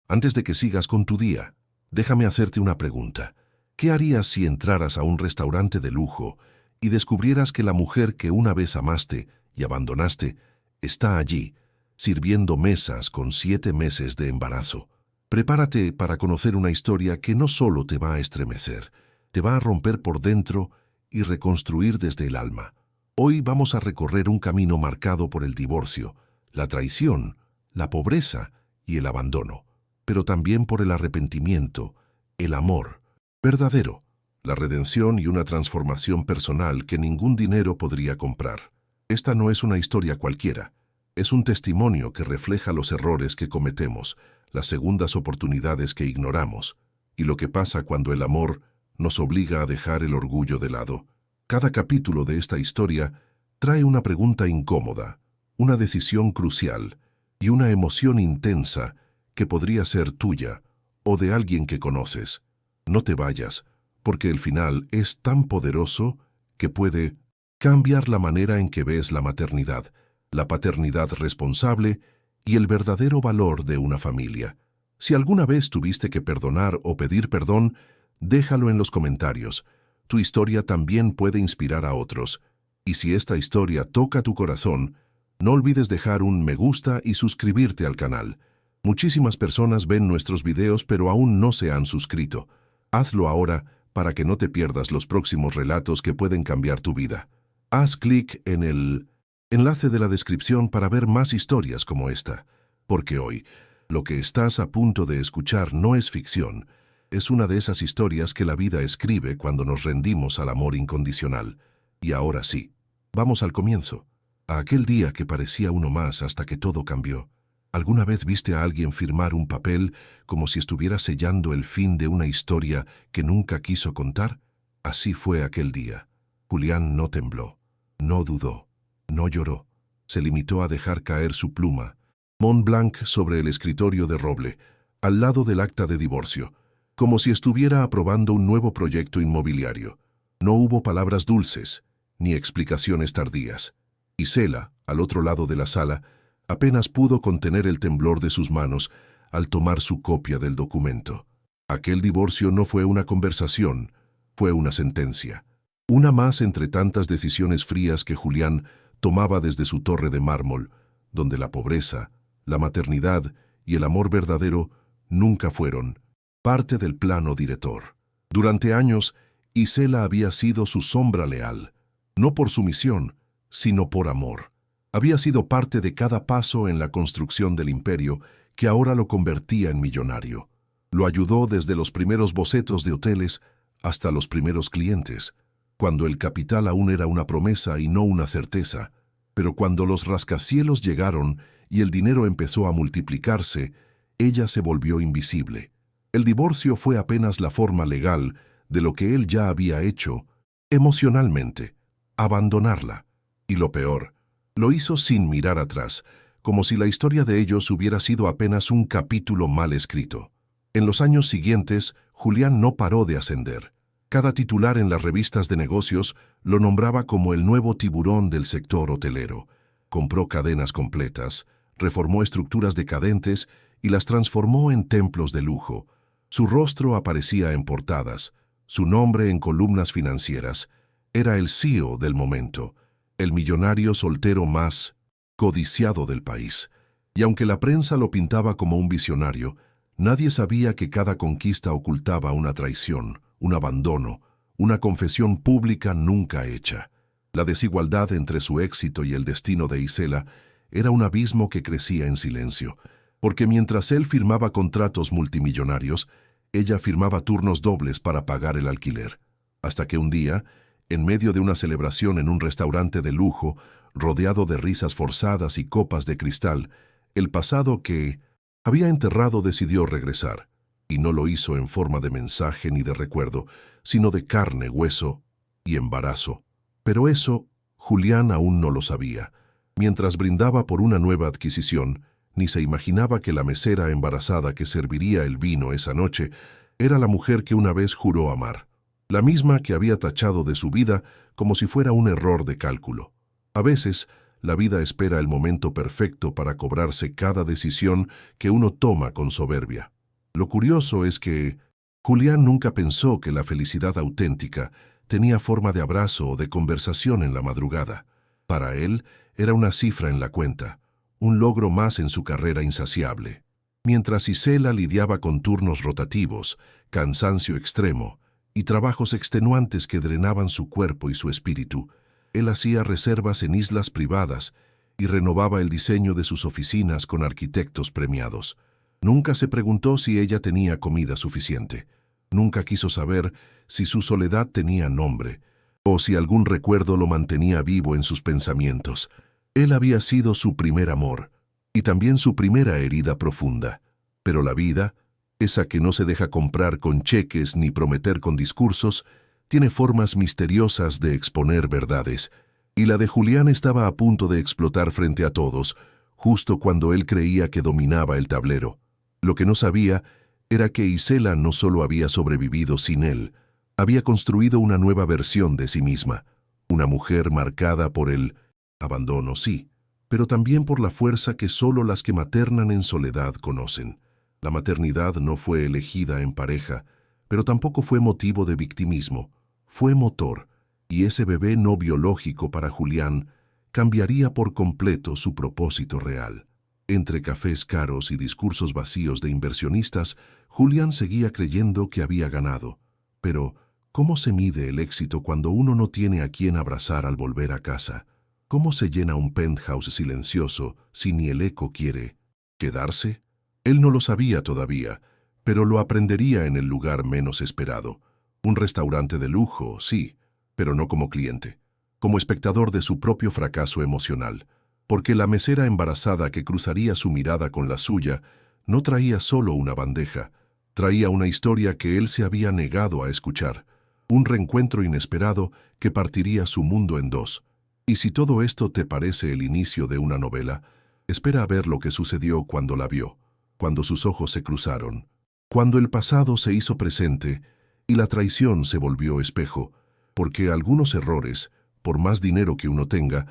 Antes de que sigas con tu día, déjame hacerte una pregunta. ¿Qué harías si entraras a un restaurante de lujo y descubrieras que la mujer que una vez amaste y abandonaste está allí, sirviendo mesas con 7 meses de embarazo? Prepárate para conocer una historia que no solo te va a estremecer, te va a romper por dentro y reconstruir desde el alma. Hoy vamos a recorrer un camino marcado por el divorcio, la traición, la pobreza y el abandono, pero también por el arrepentimiento, el amor verdadero, la redención y una transformación personal que ningún dinero podría comprar. Esta no es una historia cualquiera, es un testimonio que refleja los errores que cometemos, las segundas oportunidades que ignoramos, y lo que pasa cuando el amor nos obliga a dejar el orgullo de lado. Cada capítulo de esta historia trae una pregunta incómoda, una decisión crucial y una emoción intensa que podría ser tuya o de alguien que conoces. No te vayas, porque el final es tan poderoso que puede cambiar la manera en que ves la maternidad, la paternidad responsable y el verdadero valor de una familia. Si alguna vez tuviste que perdonar o pedir perdón, déjalo en los comentarios. Tu historia también puede inspirar a otros. Y si esta historia toca tu corazón, no olvides dejar un me gusta y suscribirte al canal. Muchísimas personas ven nuestros videos pero aún no se han suscrito. Hazlo ahora para que no te pierdas los próximos relatos que pueden cambiar tu vida. Haz clic en el enlace de la descripción para ver más historias como esta, porque hoy, lo que estás a punto de escuchar no es ficción, es una de esas historias que la vida escribe cuando nos rendimos al amor incondicional. Y ahora sí, vamos al comienzo, a aquel día que parecía uno más hasta que todo cambió. ¿Alguna vez viste a alguien firmar un papel como si estuviera sellando el fin de una historia que nunca quiso contar? Así fue aquel día. Julián no tembló, no dudó, no lloró. Se limitó a dejar caer su pluma, Mont Blanc sobre el escritorio de roble, al lado del acta de divorcio, como si estuviera aprobando un nuevo proyecto inmobiliario. No hubo palabras dulces, ni explicaciones tardías. Isela, al otro lado de la sala, apenas pudo contener el temblor de sus manos al tomar su copia del documento. Aquel divorcio no fue una conversación, fue una sentencia. Una más entre tantas decisiones frías que Julián tomaba desde su torre de mármol, donde la pobreza, la maternidad y el amor verdadero nunca fueron parte del plano director. Durante años, Isela había sido su sombra leal, no por sumisión, sino por amor. Había sido parte de cada paso en la construcción del imperio que ahora lo convertía en millonario. Lo ayudó desde los primeros bocetos de hoteles hasta los primeros clientes, cuando el capital aún era una promesa y no una certeza. Pero cuando los rascacielos llegaron y el dinero empezó a multiplicarse, ella se volvió invisible. El divorcio fue apenas la forma legal de lo que él ya había hecho emocionalmente, abandonarla. Y lo peor, lo hizo sin mirar atrás, como si la historia de ellos hubiera sido apenas un capítulo mal escrito. En los años siguientes, Julián no paró de ascender. Cada titular en las revistas de negocios lo nombraba como el nuevo tiburón del sector hotelero. Compró cadenas completas, reformó estructuras decadentes y las transformó en templos de lujo. Su rostro aparecía en portadas, su nombre en columnas financieras. Era el CEO del momento, el millonario soltero más codiciado del país. Y aunque la prensa lo pintaba como un visionario, nadie sabía que cada conquista ocultaba una traición, un abandono, una confesión pública nunca hecha. La desigualdad entre su éxito y el destino de Isela era un abismo que crecía en silencio, porque mientras él firmaba contratos multimillonarios, ella firmaba turnos dobles para pagar el alquiler. Hasta que un día, en medio de una celebración en un restaurante de lujo, rodeado de risas forzadas y copas de cristal, el pasado que había enterrado decidió regresar, y no lo hizo en forma de mensaje ni de recuerdo, sino de carne, hueso y embarazo. Pero eso, Julián aún no lo sabía. Mientras brindaba por una nueva adquisición, ni se imaginaba que la mesera embarazada que serviría el vino esa noche era la mujer que una vez juró amar, la misma que había tachado de su vida como si fuera un error de cálculo. A veces, la vida espera el momento perfecto para cobrarse cada decisión que uno toma con soberbia. Lo curioso es que Julián nunca pensó que la felicidad auténtica tenía forma de abrazo o de conversación en la madrugada. Para él era una cifra en la cuenta, un logro más en su carrera insaciable. Mientras Isela lidiaba con turnos rotativos, cansancio extremo y trabajos extenuantes que drenaban su cuerpo y su espíritu, él hacía reservas en islas privadas y renovaba el diseño de sus oficinas con arquitectos premiados. Nunca se preguntó si ella tenía comida suficiente. Nunca quiso saber si su soledad tenía nombre o si algún recuerdo lo mantenía vivo en sus pensamientos. Él había sido su primer amor y también su primera herida profunda. Pero la vida, esa que no se deja comprar con cheques ni prometer con discursos, tiene formas misteriosas de exponer verdades, y la de Julián estaba a punto de explotar frente a todos, justo cuando él creía que dominaba el tablero. Lo que no sabía era que Isela no solo había sobrevivido sin él, había construido una nueva versión de sí misma, una mujer marcada por el abandono, sí, pero también por la fuerza que solo las que maternan en soledad conocen. La maternidad no fue elegida en pareja, pero tampoco fue motivo de victimismo, fue motor, y ese bebé no biológico para Julián cambiaría por completo su propósito real. Entre cafés caros y discursos vacíos de inversionistas, Julián seguía creyendo que había ganado. Pero, ¿cómo se mide el éxito cuando uno no tiene a quien abrazar al volver a casa? ¿Cómo se llena un penthouse silencioso si ni el eco quiere quedarse? Él no lo sabía todavía, pero lo aprendería en el lugar menos esperado. Un restaurante de lujo, sí, pero no como cliente, como espectador de su propio fracaso emocional. Porque la mesera embarazada que cruzaría su mirada con la suya no traía solo una bandeja, traía una historia que él se había negado a escuchar, un reencuentro inesperado que partiría su mundo en dos. Y si todo esto te parece el inicio de una novela, espera a ver lo que sucedió cuando la vio, cuando sus ojos se cruzaron, cuando el pasado se hizo presente y la traición se volvió espejo, porque algunos errores, por más dinero que uno tenga,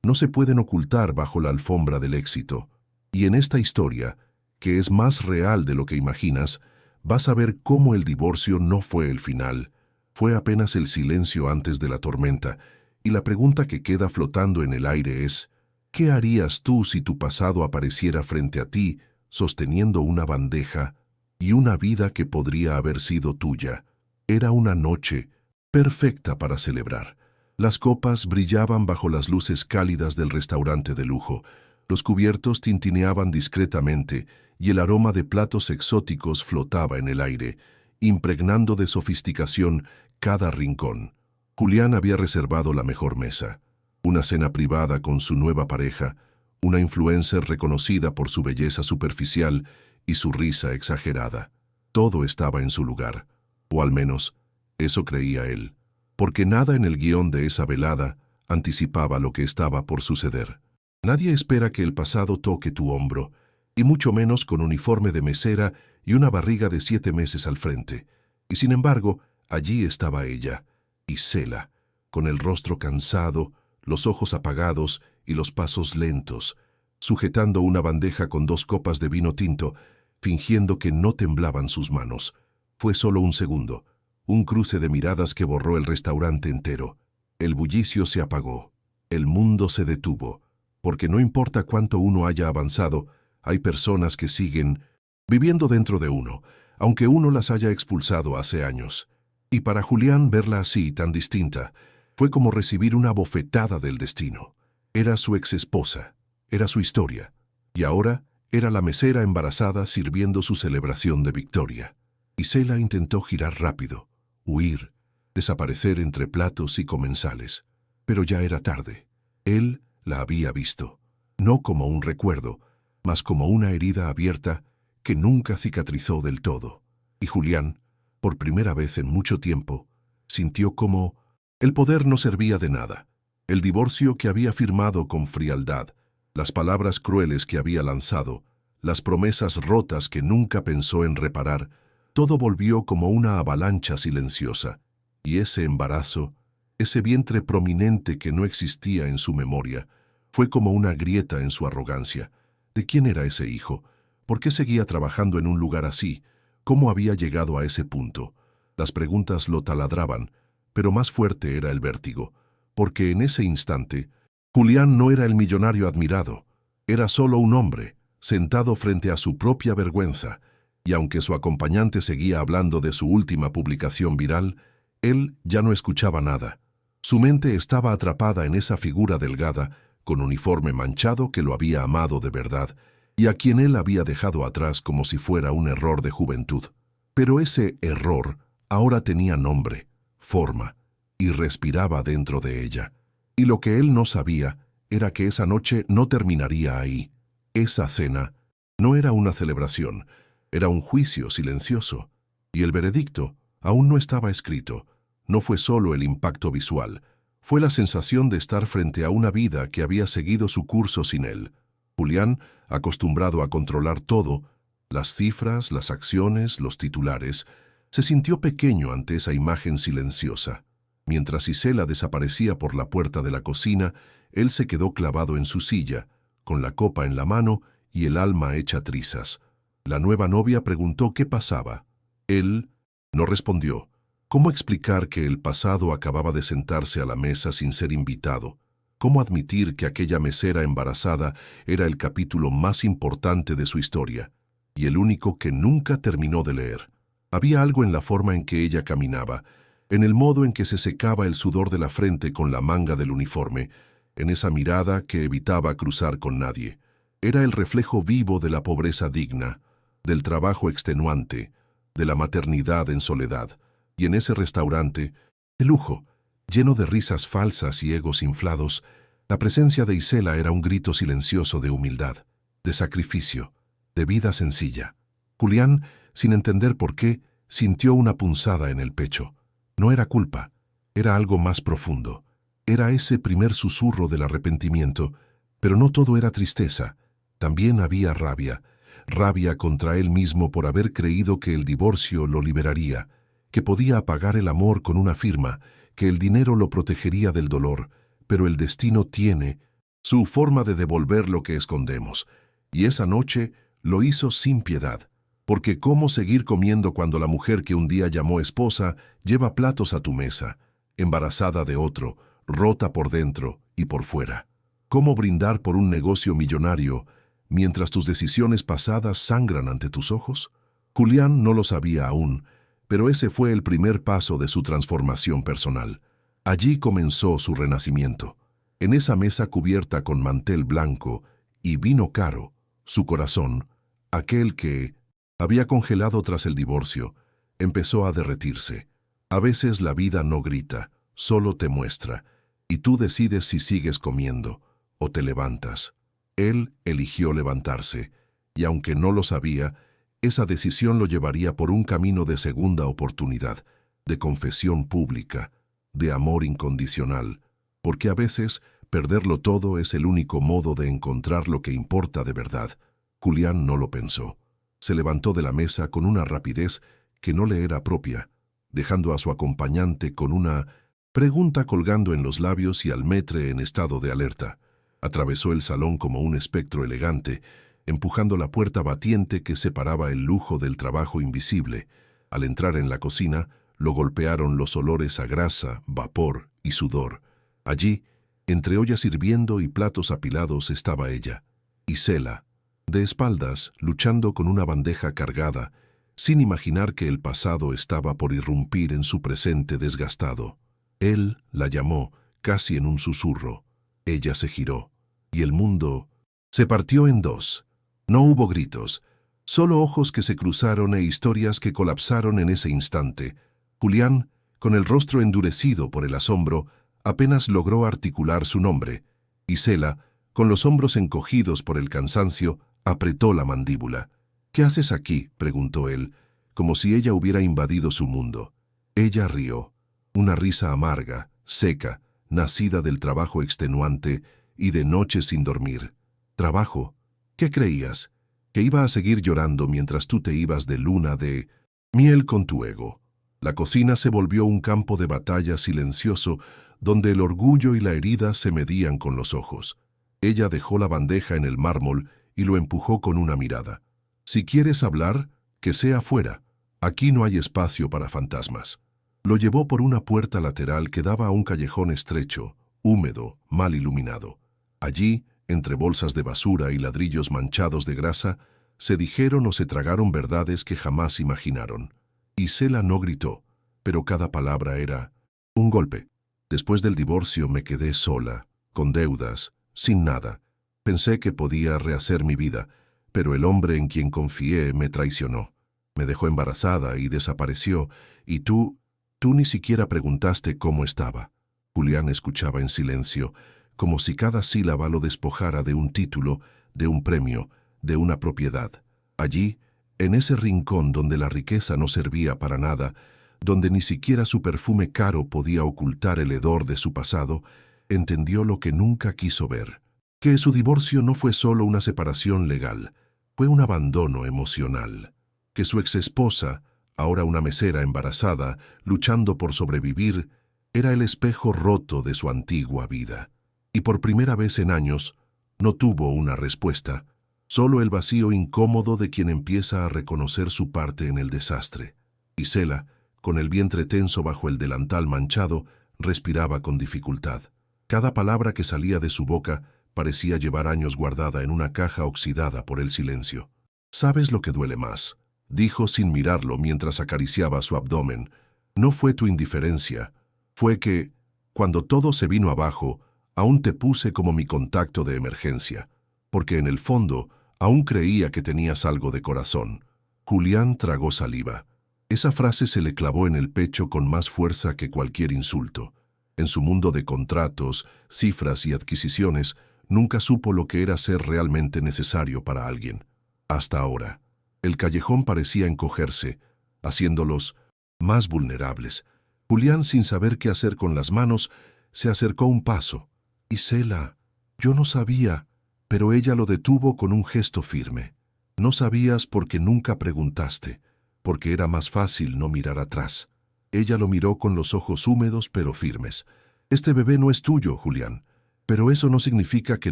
no se pueden ocultar bajo la alfombra del éxito. Y en esta historia, que es más real de lo que imaginas, vas a ver cómo el divorcio no fue el final, fue apenas el silencio antes de la tormenta, y la pregunta que queda flotando en el aire es, ¿qué harías tú si tu pasado apareciera frente a ti, sosteniendo una bandeja y una vida que podría haber sido tuya? Era una noche perfecta para celebrar. Las copas brillaban bajo las luces cálidas del restaurante de lujo, los cubiertos tintineaban discretamente y el aroma de platos exóticos flotaba en el aire, impregnando de sofisticación cada rincón. Julián había reservado la mejor mesa, una cena privada con su nueva pareja, una influencer reconocida por su belleza superficial y su risa exagerada. Todo estaba en su lugar, o al menos, eso creía él, porque nada en el guión de esa velada anticipaba lo que estaba por suceder. Nadie espera que el pasado toque tu hombro, y mucho menos con uniforme de mesera y una barriga de 7 meses al frente. Y sin embargo, allí estaba ella, Isela, con el rostro cansado, los ojos apagados y los pasos lentos, sujetando una bandeja con 2 copas de vino tinto, fingiendo que no temblaban sus manos. Fue solo un segundo, un cruce de miradas que borró el restaurante entero. El bullicio se apagó, el mundo se detuvo, porque no importa cuánto uno haya avanzado, hay personas que siguen viviendo dentro de uno, aunque uno las haya expulsado hace años. Y para Julián verla así, tan distinta, fue como recibir una bofetada del destino. Era su exesposa, era su historia, y ahora era la mesera embarazada sirviendo su celebración de victoria. Isela intentó girar rápido, huir, desaparecer entre platos y comensales. Pero ya era tarde. Él la había visto, no como un recuerdo, mas como una herida abierta que nunca cicatrizó del todo. Y Julián, por primera vez en mucho tiempo, sintió como el poder no servía de nada. El divorcio que había firmado con frialdad, las palabras crueles que había lanzado, las promesas rotas que nunca pensó en reparar, todo volvió como una avalancha silenciosa. Y ese embarazo, ese vientre prominente que no existía en su memoria, fue como una grieta en su arrogancia. ¿De quién era ese hijo? ¿Por qué seguía trabajando en un lugar así? ¿Cómo había llegado a ese punto? Las preguntas lo taladraban, pero más fuerte era el vértigo, porque en ese instante, Julián no era el millonario admirado, era solo un hombre, sentado frente a su propia vergüenza, y aunque su acompañante seguía hablando de su última publicación viral, él ya no escuchaba nada. Su mente estaba atrapada en esa figura delgada, con uniforme manchado que lo había amado de verdad, y a quien él había dejado atrás como si fuera un error de juventud. Pero ese error ahora tenía nombre, forma, y respiraba dentro de ella. Y lo que él no sabía era que esa noche no terminaría ahí. Esa cena no era una celebración, era un juicio silencioso, y el veredicto aún no estaba escrito. No fue solo el impacto visual, fue la sensación de estar frente a una vida que había seguido su curso sin él. Julián, acostumbrado a controlar todo, las cifras, las acciones, los titulares, se sintió pequeño ante esa imagen silenciosa. Mientras Isela desaparecía por la puerta de la cocina, él se quedó clavado en su silla, con la copa en la mano y el alma hecha trizas. La nueva novia preguntó qué pasaba. Él no respondió. ¿Cómo explicar que el pasado acababa de sentarse a la mesa sin ser invitado? ¿Cómo admitir que aquella mesera embarazada era el capítulo más importante de su historia, y el único que nunca terminó de leer? Había algo en la forma en que ella caminaba, en el modo en que se secaba el sudor de la frente con la manga del uniforme, en esa mirada que evitaba cruzar con nadie. Era el reflejo vivo de la pobreza digna, del trabajo extenuante, de la maternidad en soledad. Y en ese restaurante, de lujo, lleno de risas falsas y egos inflados, la presencia de Isela era un grito silencioso de humildad, de sacrificio, de vida sencilla. Julián, sin entender por qué, sintió una punzada en el pecho. No era culpa, era algo más profundo. Era ese primer susurro del arrepentimiento, pero no todo era tristeza. También había rabia, rabia contra él mismo por haber creído que el divorcio lo liberaría, que podía apagar el amor con una firma, que el dinero lo protegería del dolor, pero el destino tiene su forma de devolver lo que escondemos. Y esa noche lo hizo sin piedad, porque ¿cómo seguir comiendo cuando la mujer que un día llamó esposa lleva platos a tu mesa, embarazada de otro, rota por dentro y por fuera? ¿Cómo brindar por un negocio millonario mientras tus decisiones pasadas sangran ante tus ojos? Julián no lo sabía aún, pero ese fue el primer paso de su transformación personal. Allí comenzó su renacimiento. En esa mesa cubierta con mantel blanco y vino caro, su corazón, aquel que había congelado tras el divorcio, empezó a derretirse. A veces la vida no grita, solo te muestra, y tú decides si sigues comiendo o te levantas. Él eligió levantarse, y aunque no lo sabía, esa decisión lo llevaría por un camino de segunda oportunidad, de confesión pública, de amor incondicional, porque a veces perderlo todo es el único modo de encontrar lo que importa de verdad. Julián no lo pensó. Se levantó de la mesa con una rapidez que no le era propia, dejando a su acompañante con una pregunta colgando en los labios y al maître en estado de alerta. Atravesó el salón como un espectro elegante, empujando la puerta batiente que separaba el lujo del trabajo invisible. Al entrar en la cocina, lo golpearon los olores a grasa, vapor y sudor. Allí, entre ollas hirviendo y platos apilados, estaba ella, Isela, de espaldas, luchando con una bandeja cargada, sin imaginar que el pasado estaba por irrumpir en su presente desgastado. Él la llamó, casi en un susurro. Ella se giró, y el mundo se partió en dos. No hubo gritos, solo ojos que se cruzaron e historias que colapsaron en ese instante. Julián, con el rostro endurecido por el asombro, apenas logró articular su nombre. Isela, con los hombros encogidos por el cansancio, apretó la mandíbula. «¿Qué haces aquí?», preguntó él, como si ella hubiera invadido su mundo. Ella rió, una risa amarga, seca, nacida del trabajo extenuante y de noches sin dormir. «¿Trabajo? ¿Qué creías? ¿Que iba a seguir llorando mientras tú te ibas de luna de miel con tu ego?» La cocina se volvió un campo de batalla silencioso donde el orgullo y la herida se medían con los ojos. Ella dejó la bandeja en el mármol y lo empujó con una mirada. «Si quieres hablar, que sea afuera», Aquí no hay espacio para fantasmas. Lo llevó por una puerta lateral que daba a un callejón estrecho, húmedo, mal iluminado. Allí, entre bolsas de basura y ladrillos manchados de grasa, se dijeron o se tragaron verdades que jamás imaginaron. Isela no gritó, pero cada palabra era un golpe. Después del divorcio me quedé sola, con deudas, sin nada. Pensé que podía rehacer mi vida, pero el hombre en quien confié me traicionó. Me dejó embarazada y desapareció, y tú ni siquiera preguntaste cómo estaba. Julián escuchaba en silencio, como si cada sílaba lo despojara de un título, de un premio, de una propiedad. Allí, en ese rincón donde la riqueza no servía para nada, donde ni siquiera su perfume caro podía ocultar el hedor de su pasado, entendió lo que nunca quiso ver. Que su divorcio no fue solo una separación legal, fue un abandono emocional. Que su exesposa, ahora una mesera embarazada, luchando por sobrevivir, era el espejo roto de su antigua vida. Y por primera vez en años, no tuvo una respuesta, solo el vacío incómodo de quien empieza a reconocer su parte en el desastre. Isela, con el vientre tenso bajo el delantal manchado, respiraba con dificultad. Cada palabra que salía de su boca parecía llevar años guardada en una caja oxidada por el silencio. «¿Sabes lo que duele más?», dijo sin mirarlo mientras acariciaba su abdomen. «No fue tu indiferencia, fue que, cuando todo se vino abajo, aún te puse como mi contacto de emergencia, porque en el fondo aún creía que tenías algo de corazón». Julián tragó saliva. Esa frase se le clavó en el pecho con más fuerza que cualquier insulto. En su mundo de contratos, cifras y adquisiciones, nunca supo lo que era ser realmente necesario para alguien. Hasta ahora. El callejón parecía encogerse, haciéndolos más vulnerables. Julián, sin saber qué hacer con las manos, se acercó un paso. «Isela, yo no sabía», pero ella lo detuvo con un gesto firme. «No sabías porque nunca preguntaste, porque era más fácil no mirar atrás». Ella lo miró con los ojos húmedos pero firmes. «Este bebé no es tuyo, Julián, pero eso no significa que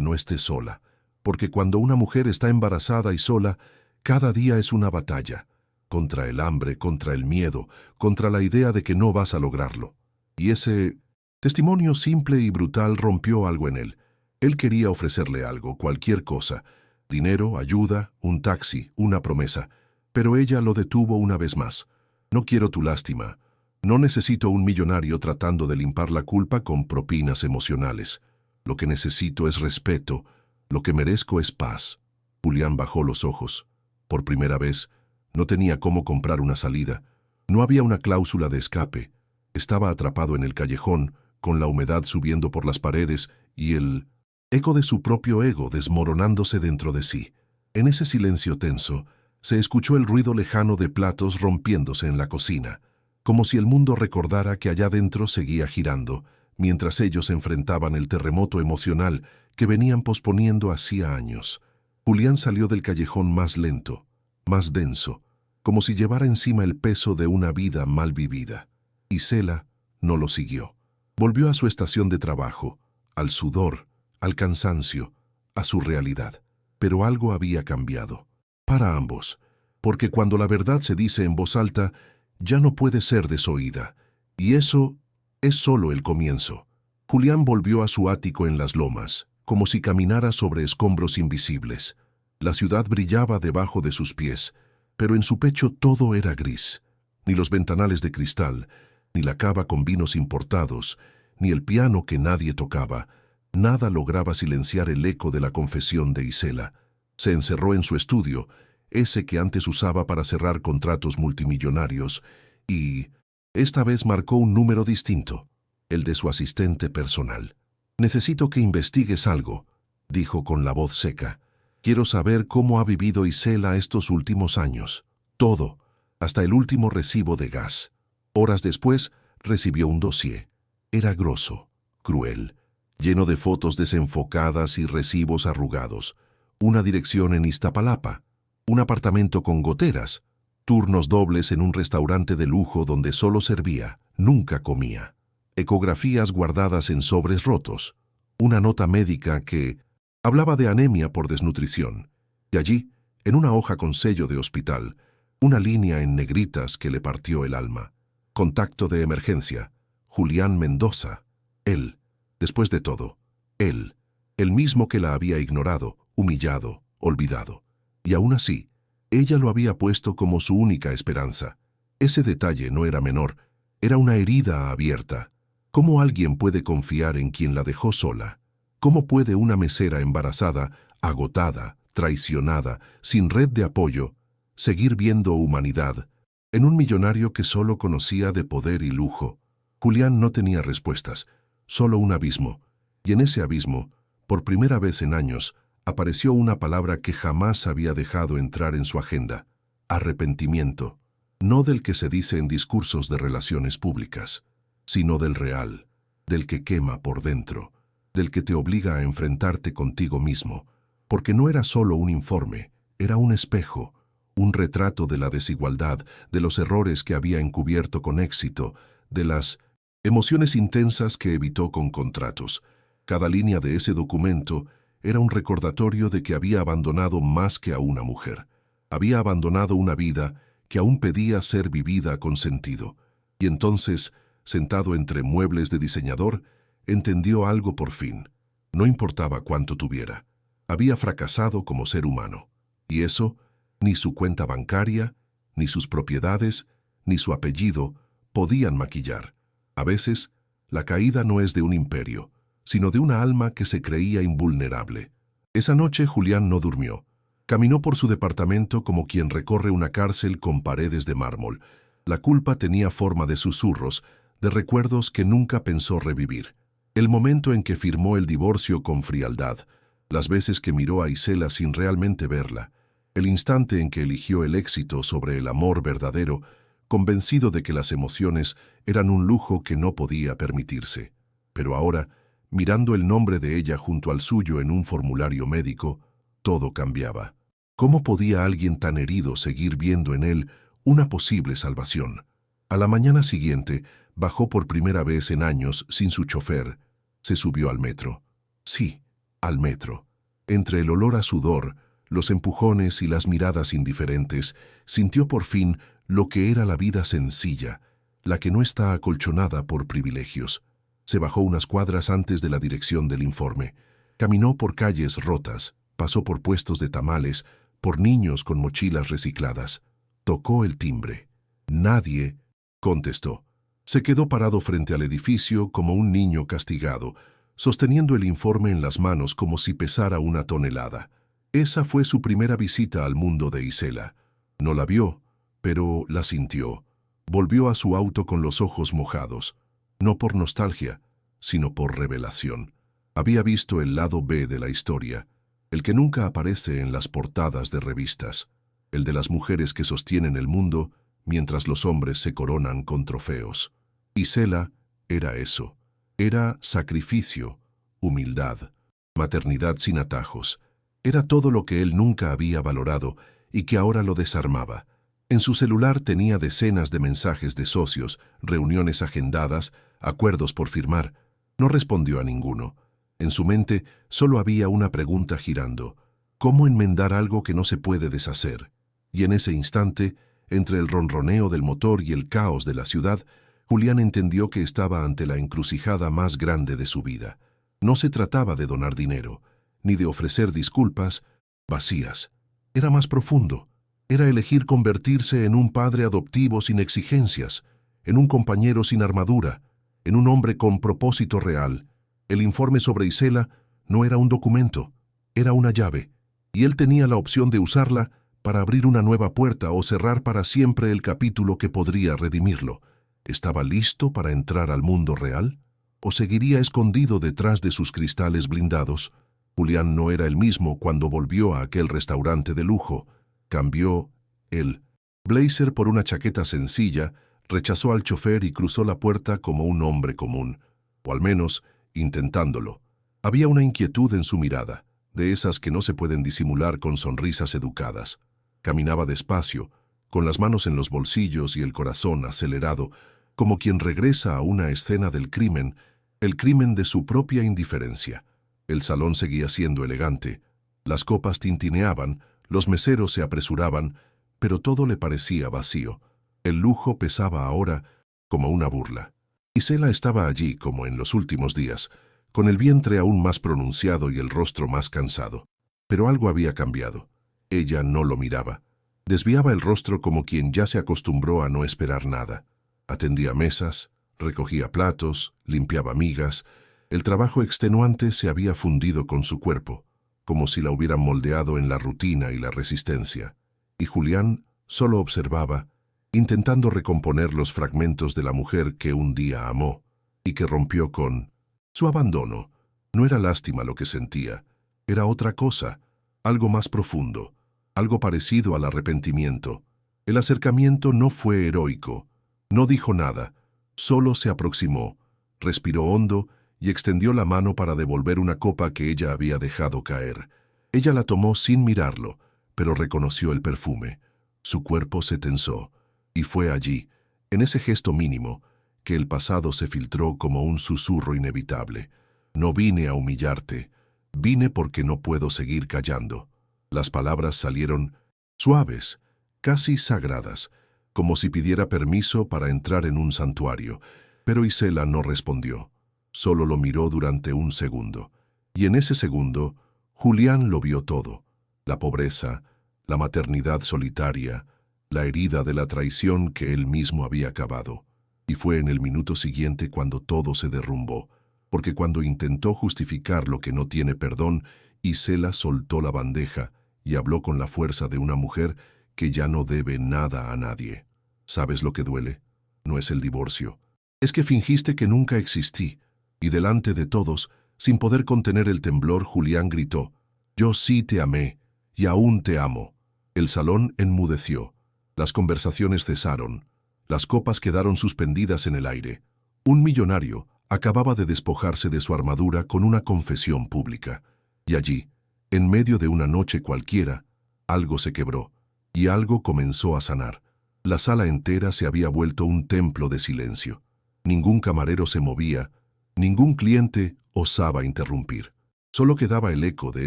no estés sola, porque cuando una mujer está embarazada y sola, cada día es una batalla, contra el hambre, contra el miedo, contra la idea de que no vas a lograrlo». Y ese testimonio simple y brutal rompió algo en él. Él quería ofrecerle algo, cualquier cosa, dinero, ayuda, un taxi, una promesa, pero ella lo detuvo una vez más. «No quiero tu lástima. No necesito un millonario tratando de limpar la culpa con propinas emocionales. Lo que necesito es respeto, lo que merezco es paz». Julián bajó los ojos. Por primera vez, no tenía cómo comprar una salida. No había una cláusula de escape. Estaba atrapado en el callejón, con la humedad subiendo por las paredes y el eco de su propio ego desmoronándose dentro de sí. En ese silencio tenso, se escuchó el ruido lejano de platos rompiéndose en la cocina, como si el mundo recordara que allá dentro seguía girando, mientras ellos enfrentaban el terremoto emocional que venían posponiendo hacía años. Julián salió del callejón más lento, más denso, como si llevara encima el peso de una vida mal vivida. Isela no lo siguió. Volvió a su estación de trabajo, al sudor, al cansancio, a su realidad. Pero algo había cambiado. Para ambos, porque cuando la verdad se dice en voz alta, ya no puede ser desoída. Y eso es solo el comienzo. Julián volvió a su ático en las lomas, como si caminara sobre escombros invisibles. La ciudad brillaba debajo de sus pies, pero en su pecho todo era gris. Ni los ventanales de cristal, ni la cava con vinos importados, ni el piano que nadie tocaba, nada lograba silenciar el eco de la confesión de Isela. Se encerró en su estudio, ese que antes usaba para cerrar contratos multimillonarios, y esta vez marcó un número distinto, el de su asistente personal. «Necesito que investigues algo», dijo con la voz seca. «Quiero saber cómo ha vivido Isela estos últimos años. Todo, hasta el último recibo de gas». Horas después, recibió un dossier. Era grosso, cruel, lleno de fotos desenfocadas y recibos arrugados. Una dirección en Iztapalapa, un apartamento con goteras, turnos dobles en un restaurante de lujo donde solo servía, nunca comía, ecografías guardadas en sobres rotos, una nota médica que hablaba de anemia por desnutrición, y allí, en una hoja con sello de hospital, Una línea en negritas que le partió el alma. Contacto de emergencia. Julián Mendoza. Él. Después de todo, él. El mismo que la había ignorado, humillado, olvidado. Y aún así, ella lo había puesto como su única esperanza. Ese detalle no era menor, era una herida abierta. ¿Cómo alguien puede confiar en quien la dejó sola? ¿Cómo puede una mesera embarazada, agotada, traicionada, sin red de apoyo, seguir viendo humanidad en un millonario que solo conocía de poder y lujo? Julián no tenía respuestas, solo un abismo. Y en ese abismo, por primera vez en años, apareció una palabra que jamás había dejado entrar en su agenda: arrepentimiento. No del que se dice en discursos de relaciones públicas, sino del real, del que quema por dentro, del que te obliga a enfrentarte contigo mismo, porque no era solo un informe, era un espejo, un retrato de la desigualdad, de los errores que había encubierto con éxito, de las emociones intensas que evitó con contratos. Cada línea de ese documento era un recordatorio de que había abandonado más que a una mujer. Había abandonado una vida que aún pedía ser vivida con sentido. Y entonces, sentado entre muebles de diseñador, entendió algo por fin. No importaba cuánto tuviera. Había fracasado como ser humano. Y eso, ni su cuenta bancaria, ni sus propiedades, ni su apellido podían maquillar. A veces, la caída no es de un imperio, sino de una alma que se creía invulnerable. Esa noche Julián no durmió. Caminó por su departamento como quien recorre una cárcel con paredes de mármol. La culpa tenía forma de susurros, de recuerdos que nunca pensó revivir. El momento en que firmó el divorcio con frialdad, las veces que miró a Isela sin realmente verla, el instante en que eligió el éxito sobre el amor verdadero, convencido de que las emociones eran un lujo que no podía permitirse. Pero ahora, mirando el nombre de ella junto al suyo en un formulario médico, todo cambiaba. ¿Cómo podía alguien tan herido seguir viendo en él una posible salvación? A la mañana siguiente, bajó por primera vez en años sin su chofer. Se subió al metro. Sí, al metro. Entre el olor a sudor, los empujones y las miradas indiferentes, sintió por fin lo que era la vida sencilla, la que no está acolchonada por privilegios. Se bajó unas cuadras antes de la dirección del informe. Caminó por calles rotas, pasó por puestos de tamales, por niños con mochilas recicladas. Tocó el timbre. Nadie contestó. Se quedó parado frente al edificio como un niño castigado, sosteniendo el informe en las manos como si pesara una tonelada. Esa fue su primera visita al mundo de Isela. No la vio, pero la sintió. Volvió a su auto con los ojos mojados, no por nostalgia, sino por revelación. Había visto el lado B de la historia, el que nunca aparece en las portadas de revistas, el de las mujeres que sostienen el mundo mientras los hombres se coronan con trofeos. Isela era eso. Era sacrificio, humildad, maternidad sin atajos. Era todo lo que él nunca había valorado y que ahora lo desarmaba. En su celular tenía decenas de mensajes de socios, reuniones agendadas, acuerdos por firmar. No respondió a ninguno. En su mente solo había una pregunta girando: ¿cómo enmendar algo que no se puede deshacer? Y en ese instante, entre el ronroneo del motor y el caos de la ciudad, Julián entendió que estaba ante la encrucijada más grande de su vida. No se trataba de donar dinero, ni de ofrecer disculpas vacías. Era más profundo. Era elegir convertirse en un padre adoptivo sin exigencias, en un compañero sin armadura, en un hombre con propósito real. El informe sobre Isela no era un documento, era una llave, y él tenía la opción de usarla para abrir una nueva puerta o cerrar para siempre el capítulo que podría redimirlo. ¿Estaba listo para entrar al mundo real? ¿O seguiría escondido detrás de sus cristales blindados? Julián no era el mismo cuando volvió a aquel restaurante de lujo. Cambió el blazer por una chaqueta sencilla, rechazó al chofer y cruzó la puerta como un hombre común, o al menos intentándolo. Había una inquietud en su mirada, de esas que no se pueden disimular con sonrisas educadas. Caminaba despacio, con las manos en los bolsillos y el corazón acelerado, como quien regresa a una escena del crimen, el crimen de su propia indiferencia. El salón seguía siendo elegante. Las copas tintineaban, los meseros se apresuraban, pero todo le parecía vacío. El lujo pesaba ahora como una burla. Isela estaba allí como en los últimos días, con el vientre aún más pronunciado y el rostro más cansado. Pero algo había cambiado. Ella no lo miraba. Desviaba el rostro como quien ya se acostumbró a no esperar nada. Atendía mesas, recogía platos, limpiaba migas. El trabajo extenuante se había fundido con su cuerpo, como si la hubieran moldeado en la rutina y la resistencia. Y Julián solo observaba, intentando recomponer los fragmentos de la mujer que un día amó y que rompió con su abandono. No era lástima lo que sentía, era otra cosa, algo más profundo, algo parecido al arrepentimiento. El acercamiento no fue heroico, no dijo nada, solo se aproximó, respiró hondo y extendió la mano para devolver una copa que ella había dejado caer. Ella la tomó sin mirarlo, pero reconoció el perfume. Su cuerpo se tensó, y fue allí, en ese gesto mínimo, que el pasado se filtró como un susurro inevitable. No vine a humillarte, vine porque no puedo seguir callando. Las palabras salieron suaves, casi sagradas, como si pidiera permiso para entrar en un santuario, pero Isela no respondió. Solo lo miró durante un segundo, y en ese segundo, Julián lo vio todo: la pobreza, la maternidad solitaria, la herida de la traición que él mismo había cavado. Y fue en el minuto siguiente cuando todo se derrumbó, porque cuando intentó justificar lo que no tiene perdón, Isela soltó la bandeja y habló con la fuerza de una mujer que ya no debe nada a nadie. ¿Sabes lo que duele? No es el divorcio. Es que fingiste que nunca existí, y delante de todos, sin poder contener el temblor, Julián gritó: «Yo sí te amé, y aún te amo». El salón enmudeció. Las conversaciones cesaron. Las copas quedaron suspendidas en el aire. Un millonario acababa de despojarse de su armadura con una confesión pública. Y allí, en medio de una noche cualquiera, algo se quebró, y algo comenzó a sanar. La sala entera se había vuelto un templo de silencio. Ningún camarero se movía, ningún cliente osaba interrumpir. Solo quedaba el eco de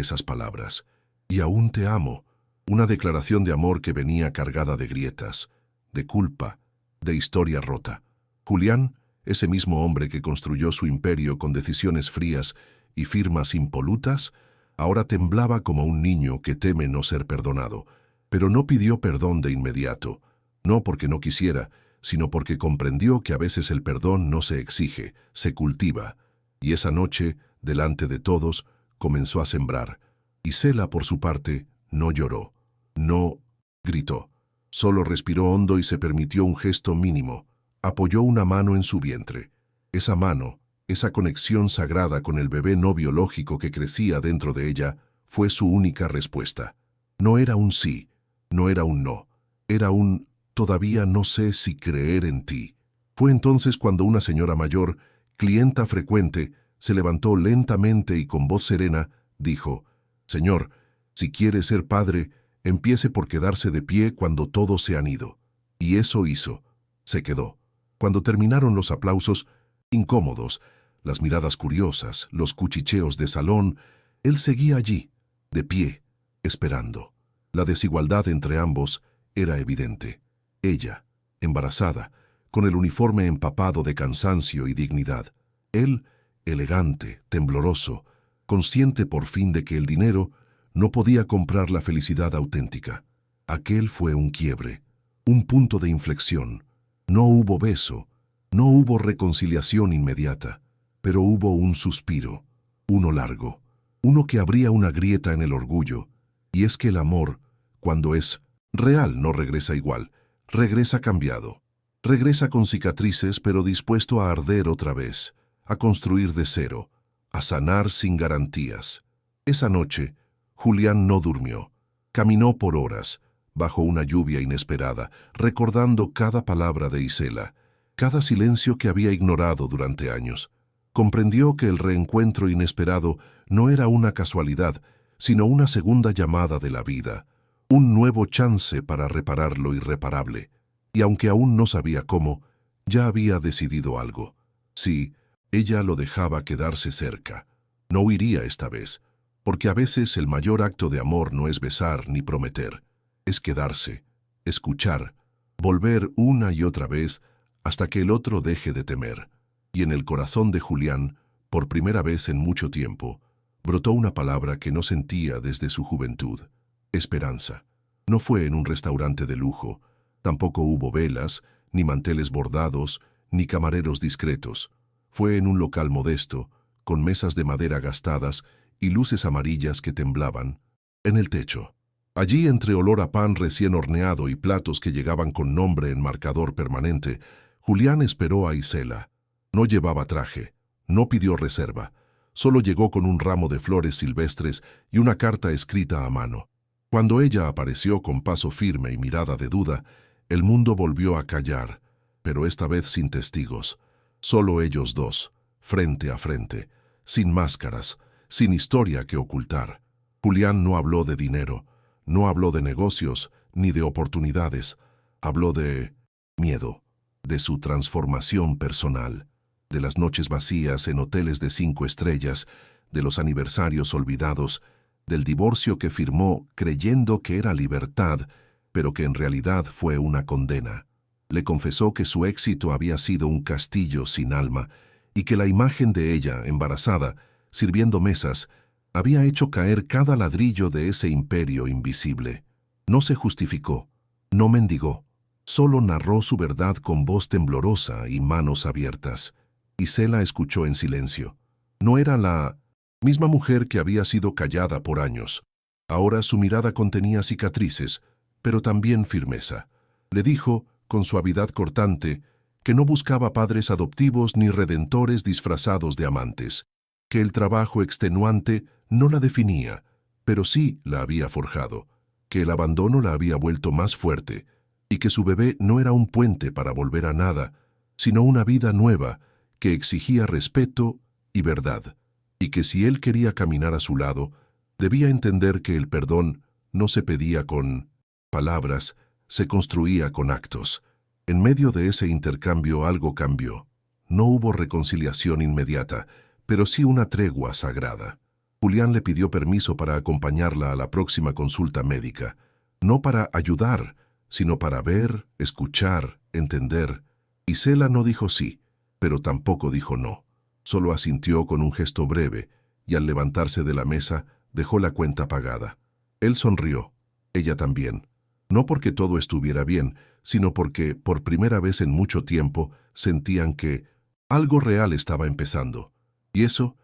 esas palabras: «Y aún te amo», una declaración de amor que venía cargada de grietas, de culpa, de historia rota. Julián, ese mismo hombre que construyó su imperio con decisiones frías y firmas impolutas, ahora temblaba como un niño que teme no ser perdonado, pero no pidió perdón de inmediato, no porque no quisiera, sino porque comprendió que a veces el perdón no se exige, se cultiva, y esa noche, delante de todos, comenzó a sembrar. Isela, por su parte, no lloró, no gritó, solo respiró hondo y se permitió un gesto mínimo. Apoyó una mano en su vientre. Esa mano, esa conexión sagrada con el bebé no biológico que crecía dentro de ella, fue su única respuesta. No era un sí, no era un no, era un «todavía no sé si creer en ti». Fue entonces cuando una señora mayor, clienta frecuente, se levantó lentamente y con voz serena dijo: «Señor, si quiere ser padre, empiece por quedarse de pie cuando todos se han ido». Y eso hizo. Se quedó. Cuando terminaron los aplausos, incómodos, las miradas curiosas, los cuchicheos de salón, él seguía allí, de pie, esperando. La desigualdad entre ambos era evidente. Ella, embarazada, con el uniforme empapado de cansancio y dignidad. Él, elegante, tembloroso, consciente por fin de que el dinero no podía comprar la felicidad auténtica. Aquel fue un quiebre, un punto de inflexión. No hubo beso, no hubo reconciliación inmediata, pero hubo un suspiro, uno largo, uno que abría una grieta en el orgullo. Y es que el amor, cuando es real, no regresa igual, regresa cambiado. Regresa con cicatrices, pero dispuesto a arder otra vez, a construir de cero, a sanar sin garantías. Esa noche, Julián no durmió. Caminó por horas, bajo una lluvia inesperada, recordando cada palabra de Isela, cada silencio que había ignorado durante años. Comprendió que el reencuentro inesperado no era una casualidad, sino una segunda llamada de la vida, un nuevo chance para reparar lo irreparable. Y aunque aún no sabía cómo, ya había decidido algo. Sí, ella lo dejaba quedarse cerca. No huiría esta vez, porque a veces el mayor acto de amor no es besar ni prometer, es quedarse, escuchar, volver una y otra vez hasta que el otro deje de temer. Y en el corazón de Julián, por primera vez en mucho tiempo, brotó una palabra que no sentía desde su juventud: esperanza. No fue en un restaurante de lujo, tampoco hubo velas, ni manteles bordados, ni camareros discretos. Fue en un local modesto, con mesas de madera gastadas y luces amarillas que temblaban, en el techo. Allí, entre olor a pan recién horneado y platos que llegaban con nombre en marcador permanente, Julián esperó a Isela. No llevaba traje, no pidió reserva, solo llegó con un ramo de flores silvestres y una carta escrita a mano. Cuando ella apareció con paso firme y mirada de duda, el mundo volvió a callar, pero esta vez sin testigos. Solo ellos dos, frente a frente, sin máscaras, sin historia que ocultar. Julián no habló de dinero, no habló de negocios, ni de oportunidades. Habló de miedo, de su transformación personal, de las noches vacías en hoteles de 5 estrellas, de los aniversarios olvidados, del divorcio que firmó creyendo que era libertad, pero que en realidad fue una condena. Le confesó que su éxito había sido un castillo sin alma y que la imagen de ella, embarazada, sirviendo mesas, había hecho caer cada ladrillo de ese imperio invisible. No se justificó, no mendigó, solo narró su verdad con voz temblorosa y manos abiertas. Isela escuchó en silencio. No era la misma mujer que había sido callada por años. Ahora su mirada contenía cicatrices, pero también firmeza. Le dijo, con suavidad cortante, que no buscaba padres adoptivos ni redentores disfrazados de amantes, que el trabajo extenuante no la definía, pero sí la había forjado, que el abandono la había vuelto más fuerte, y que su bebé no era un puente para volver a nada, sino una vida nueva que exigía respeto y verdad, y que si él quería caminar a su lado, debía entender que el perdón no se pedía con palabras, se construía con actos. En medio de ese intercambio algo cambió. No hubo reconciliación inmediata, pero sí una tregua sagrada. Julián le pidió permiso para acompañarla a la próxima consulta médica, no para ayudar, sino para ver, escuchar, entender. Isela no dijo sí, pero tampoco dijo no. Solo asintió con un gesto breve y al levantarse de la mesa dejó la cuenta pagada. Él sonrió, ella también. No porque todo estuviera bien, sino porque, por primera vez en mucho tiempo, sentían que algo real estaba empezando. Y eso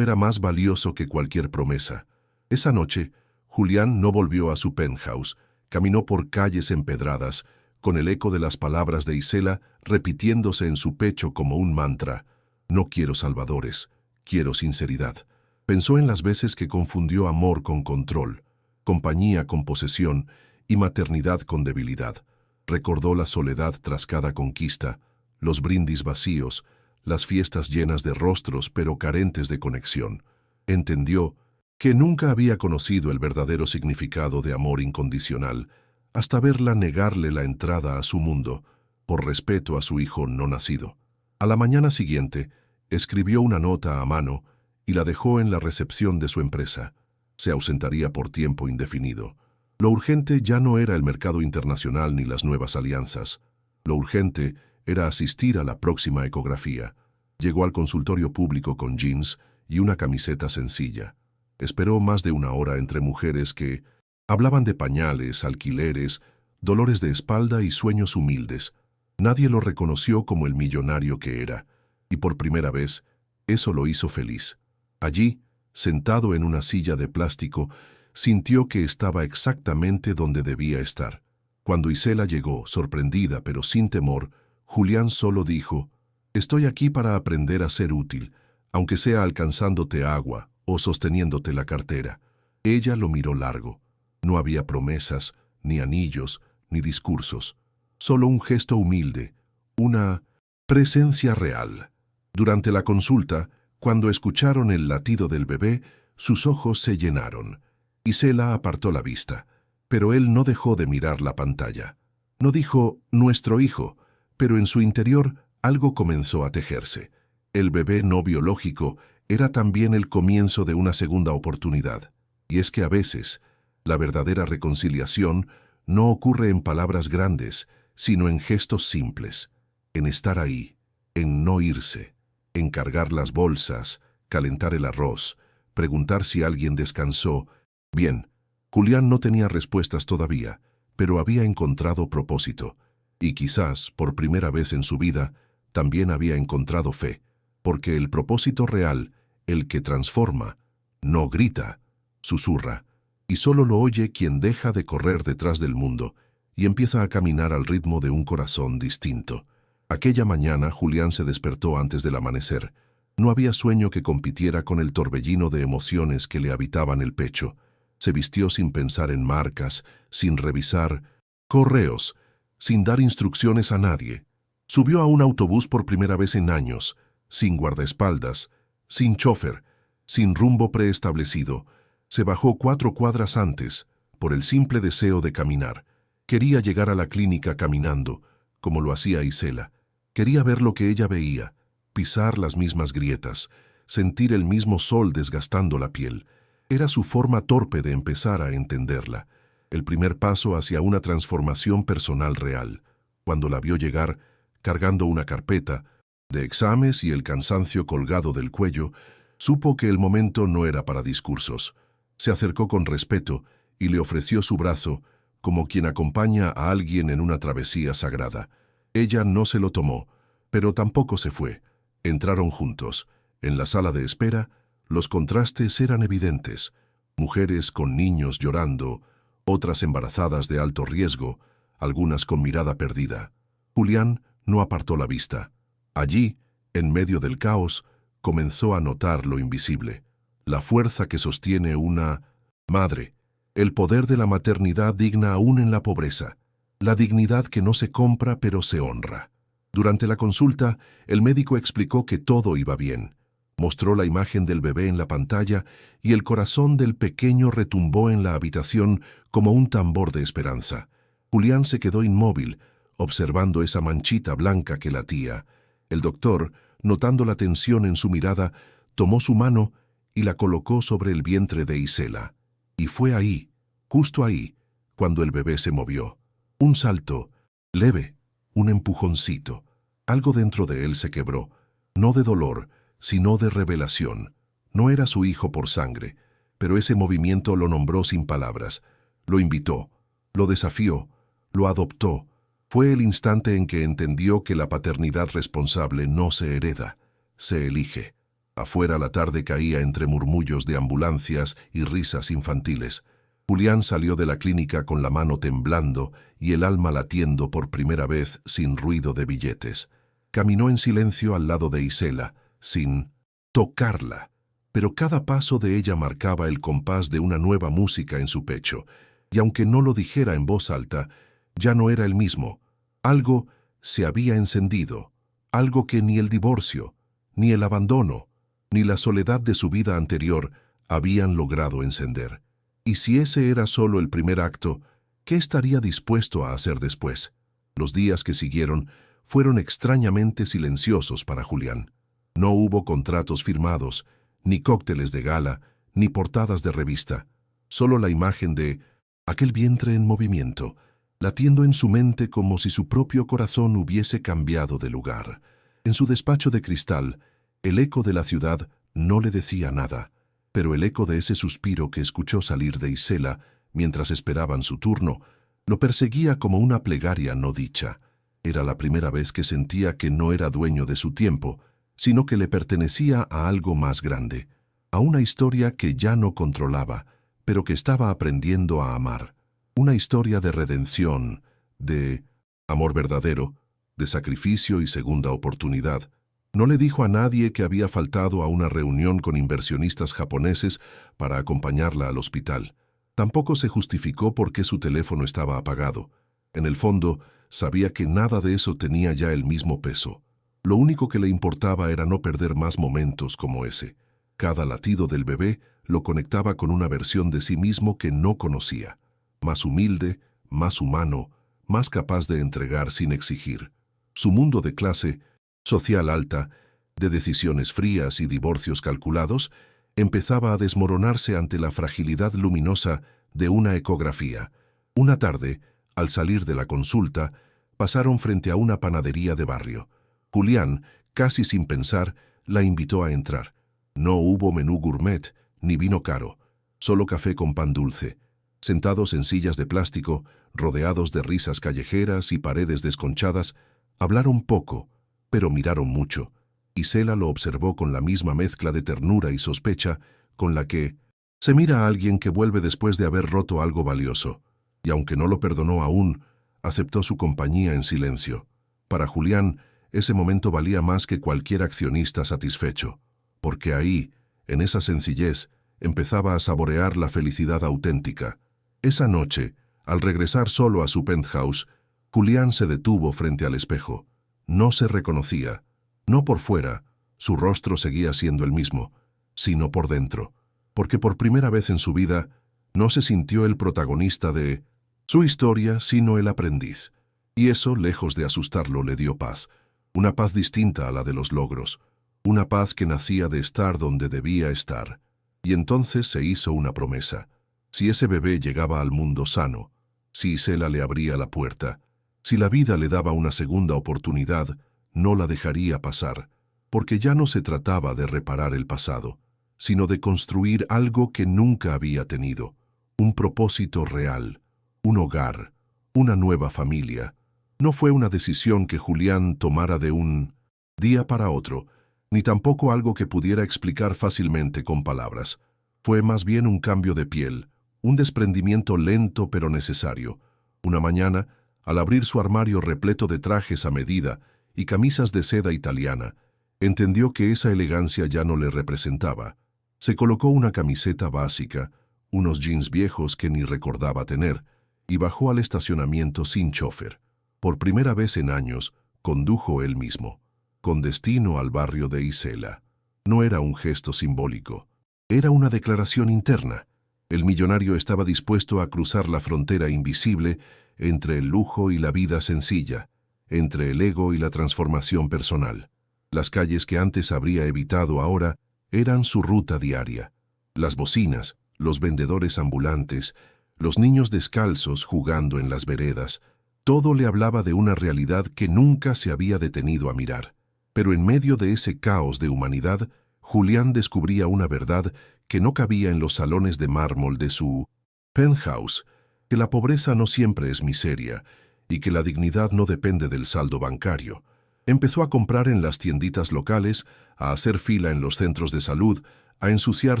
era más valioso que cualquier promesa. Esa noche, Julián no volvió a su penthouse, caminó por calles empedradas, con el eco de las palabras de Isela repitiéndose en su pecho como un mantra. No quiero salvadores, quiero sinceridad. Pensó en las veces que confundió amor con control, compañía con posesión y maternidad con debilidad. Recordó la soledad tras cada conquista, los brindis vacíos, las fiestas llenas de rostros pero carentes de conexión. Entendió que nunca había conocido el verdadero significado de amor incondicional, hasta verla negarle la entrada a su mundo, por respeto a su hijo no nacido. A la mañana siguiente, escribió una nota a mano y la dejó en la recepción de su empresa. Se ausentaría por tiempo indefinido. Lo urgente ya no era el mercado internacional ni las nuevas alianzas. Lo urgente era asistir a la próxima ecografía. Llegó al consultorio público con jeans y una camiseta sencilla. Esperó más de una hora entre mujeres que hablaban de pañales, alquileres, dolores de espalda y sueños humildes. Nadie lo reconoció como el millonario que era, y por primera vez, eso lo hizo feliz. Allí, sentado en una silla de plástico, sintió que estaba exactamente donde debía estar. Cuando Isela llegó, sorprendida pero sin temor, Julián solo dijo: «Estoy aquí para aprender a ser útil, aunque sea alcanzándote agua o sosteniéndote la cartera». Ella lo miró largo. No había promesas, ni anillos, ni discursos. Solo un gesto humilde, una presencia real. Durante la consulta, cuando escucharon el latido del bebé, sus ojos se llenaron. Isela apartó la vista, pero él no dejó de mirar la pantalla. No dijo «nuestro hijo», pero en su interior algo comenzó a tejerse. El bebé no biológico era también el comienzo de una segunda oportunidad. Y es que a veces, la verdadera reconciliación no ocurre en palabras grandes, sino en gestos simples, en estar ahí, en no irse, en cargar las bolsas, calentar el arroz, preguntar si alguien descansó. Bien, Julián no tenía respuestas todavía, pero había encontrado propósito, y quizás, por primera vez en su vida, también había encontrado fe, porque el propósito real, el que transforma, no grita, susurra, y solo lo oye quien deja de correr detrás del mundo y empieza a caminar al ritmo de un corazón distinto. Aquella mañana Julián se despertó antes del amanecer. No había sueño que compitiera con el torbellino de emociones que le habitaban el pecho. Se vistió sin pensar en marcas, sin revisar correos, sin dar instrucciones a nadie. Subió a un autobús por primera vez en años, sin guardaespaldas, sin chofer, sin rumbo preestablecido. Se bajó 4 cuadras antes, por el simple deseo de caminar. Quería llegar a la clínica caminando, como lo hacía Isela. Quería ver lo que ella veía, pisar las mismas grietas, sentir el mismo sol desgastando la piel. Era su forma torpe de empezar a entenderla, el primer paso hacia una transformación personal real. Cuando la vio llegar, cargando una carpeta, de exámenes y el cansancio colgado del cuello, supo que el momento no era para discursos. Se acercó con respeto y le ofreció su brazo, como quien acompaña a alguien en una travesía sagrada. Ella no se lo tomó, pero tampoco se fue. Entraron juntos. En la sala de espera, los contrastes eran evidentes. Mujeres con niños llorando, otras embarazadas de alto riesgo, algunas con mirada perdida. Julián no apartó la vista. Allí, en medio del caos, comenzó a notar lo invisible, la fuerza que sostiene una madre, el poder de la maternidad digna aún en la pobreza, la dignidad que no se compra pero se honra. Durante la consulta, el médico explicó que todo iba bien. Mostró la imagen del bebé en la pantalla y el corazón del pequeño retumbó en la habitación como un tambor de esperanza. Julián se quedó inmóvil, observando esa manchita blanca que latía. El doctor, notando la tensión en su mirada, tomó su mano y la colocó sobre el vientre de Isela. Y fue ahí, justo ahí, cuando el bebé se movió. Un salto, leve, un empujoncito. Algo dentro de él se quebró, no de dolor, sino de revelación. No era su hijo por sangre, pero ese movimiento lo nombró sin palabras. Lo invitó, lo desafió, lo adoptó. Fue el instante en que entendió que la paternidad responsable no se hereda, se elige. Afuera la tarde caía entre murmullos de ambulancias y risas infantiles. Julián salió de la clínica con la mano temblando y el alma latiendo por primera vez sin ruido de billetes. Caminó en silencio al lado de Isela, sin tocarla, pero cada paso de ella marcaba el compás de una nueva música en su pecho, y aunque no lo dijera en voz alta, ya no era el mismo. Algo se había encendido, algo que ni el divorcio, ni el abandono, ni la soledad de su vida anterior habían logrado encender. Y si ese era solo el primer acto, ¿qué estaría dispuesto a hacer después? Los días que siguieron fueron extrañamente silenciosos para Julián. No hubo contratos firmados, ni cócteles de gala, ni portadas de revista. Solo la imagen de aquel vientre en movimiento, latiendo en su mente como si su propio corazón hubiese cambiado de lugar. En su despacho de cristal, el eco de la ciudad no le decía nada, pero el eco de ese suspiro que escuchó salir de Isela mientras esperaban su turno, lo perseguía como una plegaria no dicha. Era la primera vez que sentía que no era dueño de su tiempo, sino que le pertenecía a algo más grande, a una historia que ya no controlaba, pero que estaba aprendiendo a amar. Una historia de redención, de amor verdadero, de sacrificio y segunda oportunidad. No le dijo a nadie que había faltado a una reunión con inversionistas japoneses para acompañarla al hospital. Tampoco se justificó por qué su teléfono estaba apagado. En el fondo, sabía que nada de eso tenía ya el mismo peso. Lo único que le importaba era no perder más momentos como ese. Cada latido del bebé lo conectaba con una versión de sí mismo que no conocía. Más humilde, más humano, más capaz de entregar sin exigir. Su mundo de clase social alta, de decisiones frías y divorcios calculados, empezaba a desmoronarse ante la fragilidad luminosa de una ecografía. Una tarde, Al salir de la consulta, pasaron frente a una panadería de barrio. Julián, casi sin pensar, la invitó a entrar. No hubo menú gourmet, ni vino caro, solo café con pan dulce. Sentados en sillas de plástico, rodeados de risas callejeras y paredes desconchadas, hablaron poco, pero miraron mucho. Isela lo observó con la misma mezcla de ternura y sospecha con la que se mira a alguien que vuelve después de haber roto algo valioso. Y aunque no lo perdonó aún, aceptó su compañía en silencio. Para Julián, ese momento valía más que cualquier accionista satisfecho, porque ahí, en esa sencillez, empezaba a saborear la felicidad auténtica. Esa noche, al regresar solo a su penthouse, Julián se detuvo frente al espejo. No se reconocía, no por fuera, su rostro seguía siendo el mismo, sino por dentro, porque por primera vez en su vida no se sintió el protagonista de su historia, sino el aprendiz. Y eso, lejos de asustarlo, le dio paz, una paz distinta a la de los logros, una paz que nacía de estar donde debía estar. Y entonces se hizo una promesa. Si ese bebé llegaba al mundo sano, si Isela le abría la puerta, si la vida le daba una segunda oportunidad, no la dejaría pasar, porque ya no se trataba de reparar el pasado, sino de construir algo que nunca había tenido, un propósito real, un hogar, una nueva familia. No fue una decisión que Julián tomara de un día para otro, ni tampoco algo que pudiera explicar fácilmente con palabras. Fue más bien un cambio de piel, un desprendimiento lento pero necesario. Una mañana, al abrir su armario repleto de trajes a medida y camisas de seda italiana, entendió que esa elegancia ya no le representaba. Se colocó una camiseta básica, unos jeans viejos que ni recordaba tener, y bajó al estacionamiento sin chofer. Por primera vez en años, condujo él mismo, con destino al barrio de Isela. No era un gesto simbólico, era una declaración interna. El millonario estaba dispuesto a cruzar la frontera invisible entre el lujo y la vida sencilla, entre el ego y la transformación personal. Las calles que antes habría evitado ahora eran su ruta diaria. Las bocinas, los vendedores ambulantes, los niños descalzos jugando en las veredas, todo le hablaba de una realidad que nunca se había detenido a mirar. Pero en medio de ese caos de humanidad, Julián descubría una verdad que no cabía en los salones de mármol de su penthouse, que la pobreza no siempre es miseria y que la dignidad no depende del saldo bancario. Empezó a comprar en las tienditas locales, a hacer fila en los centros de salud, a ensuciar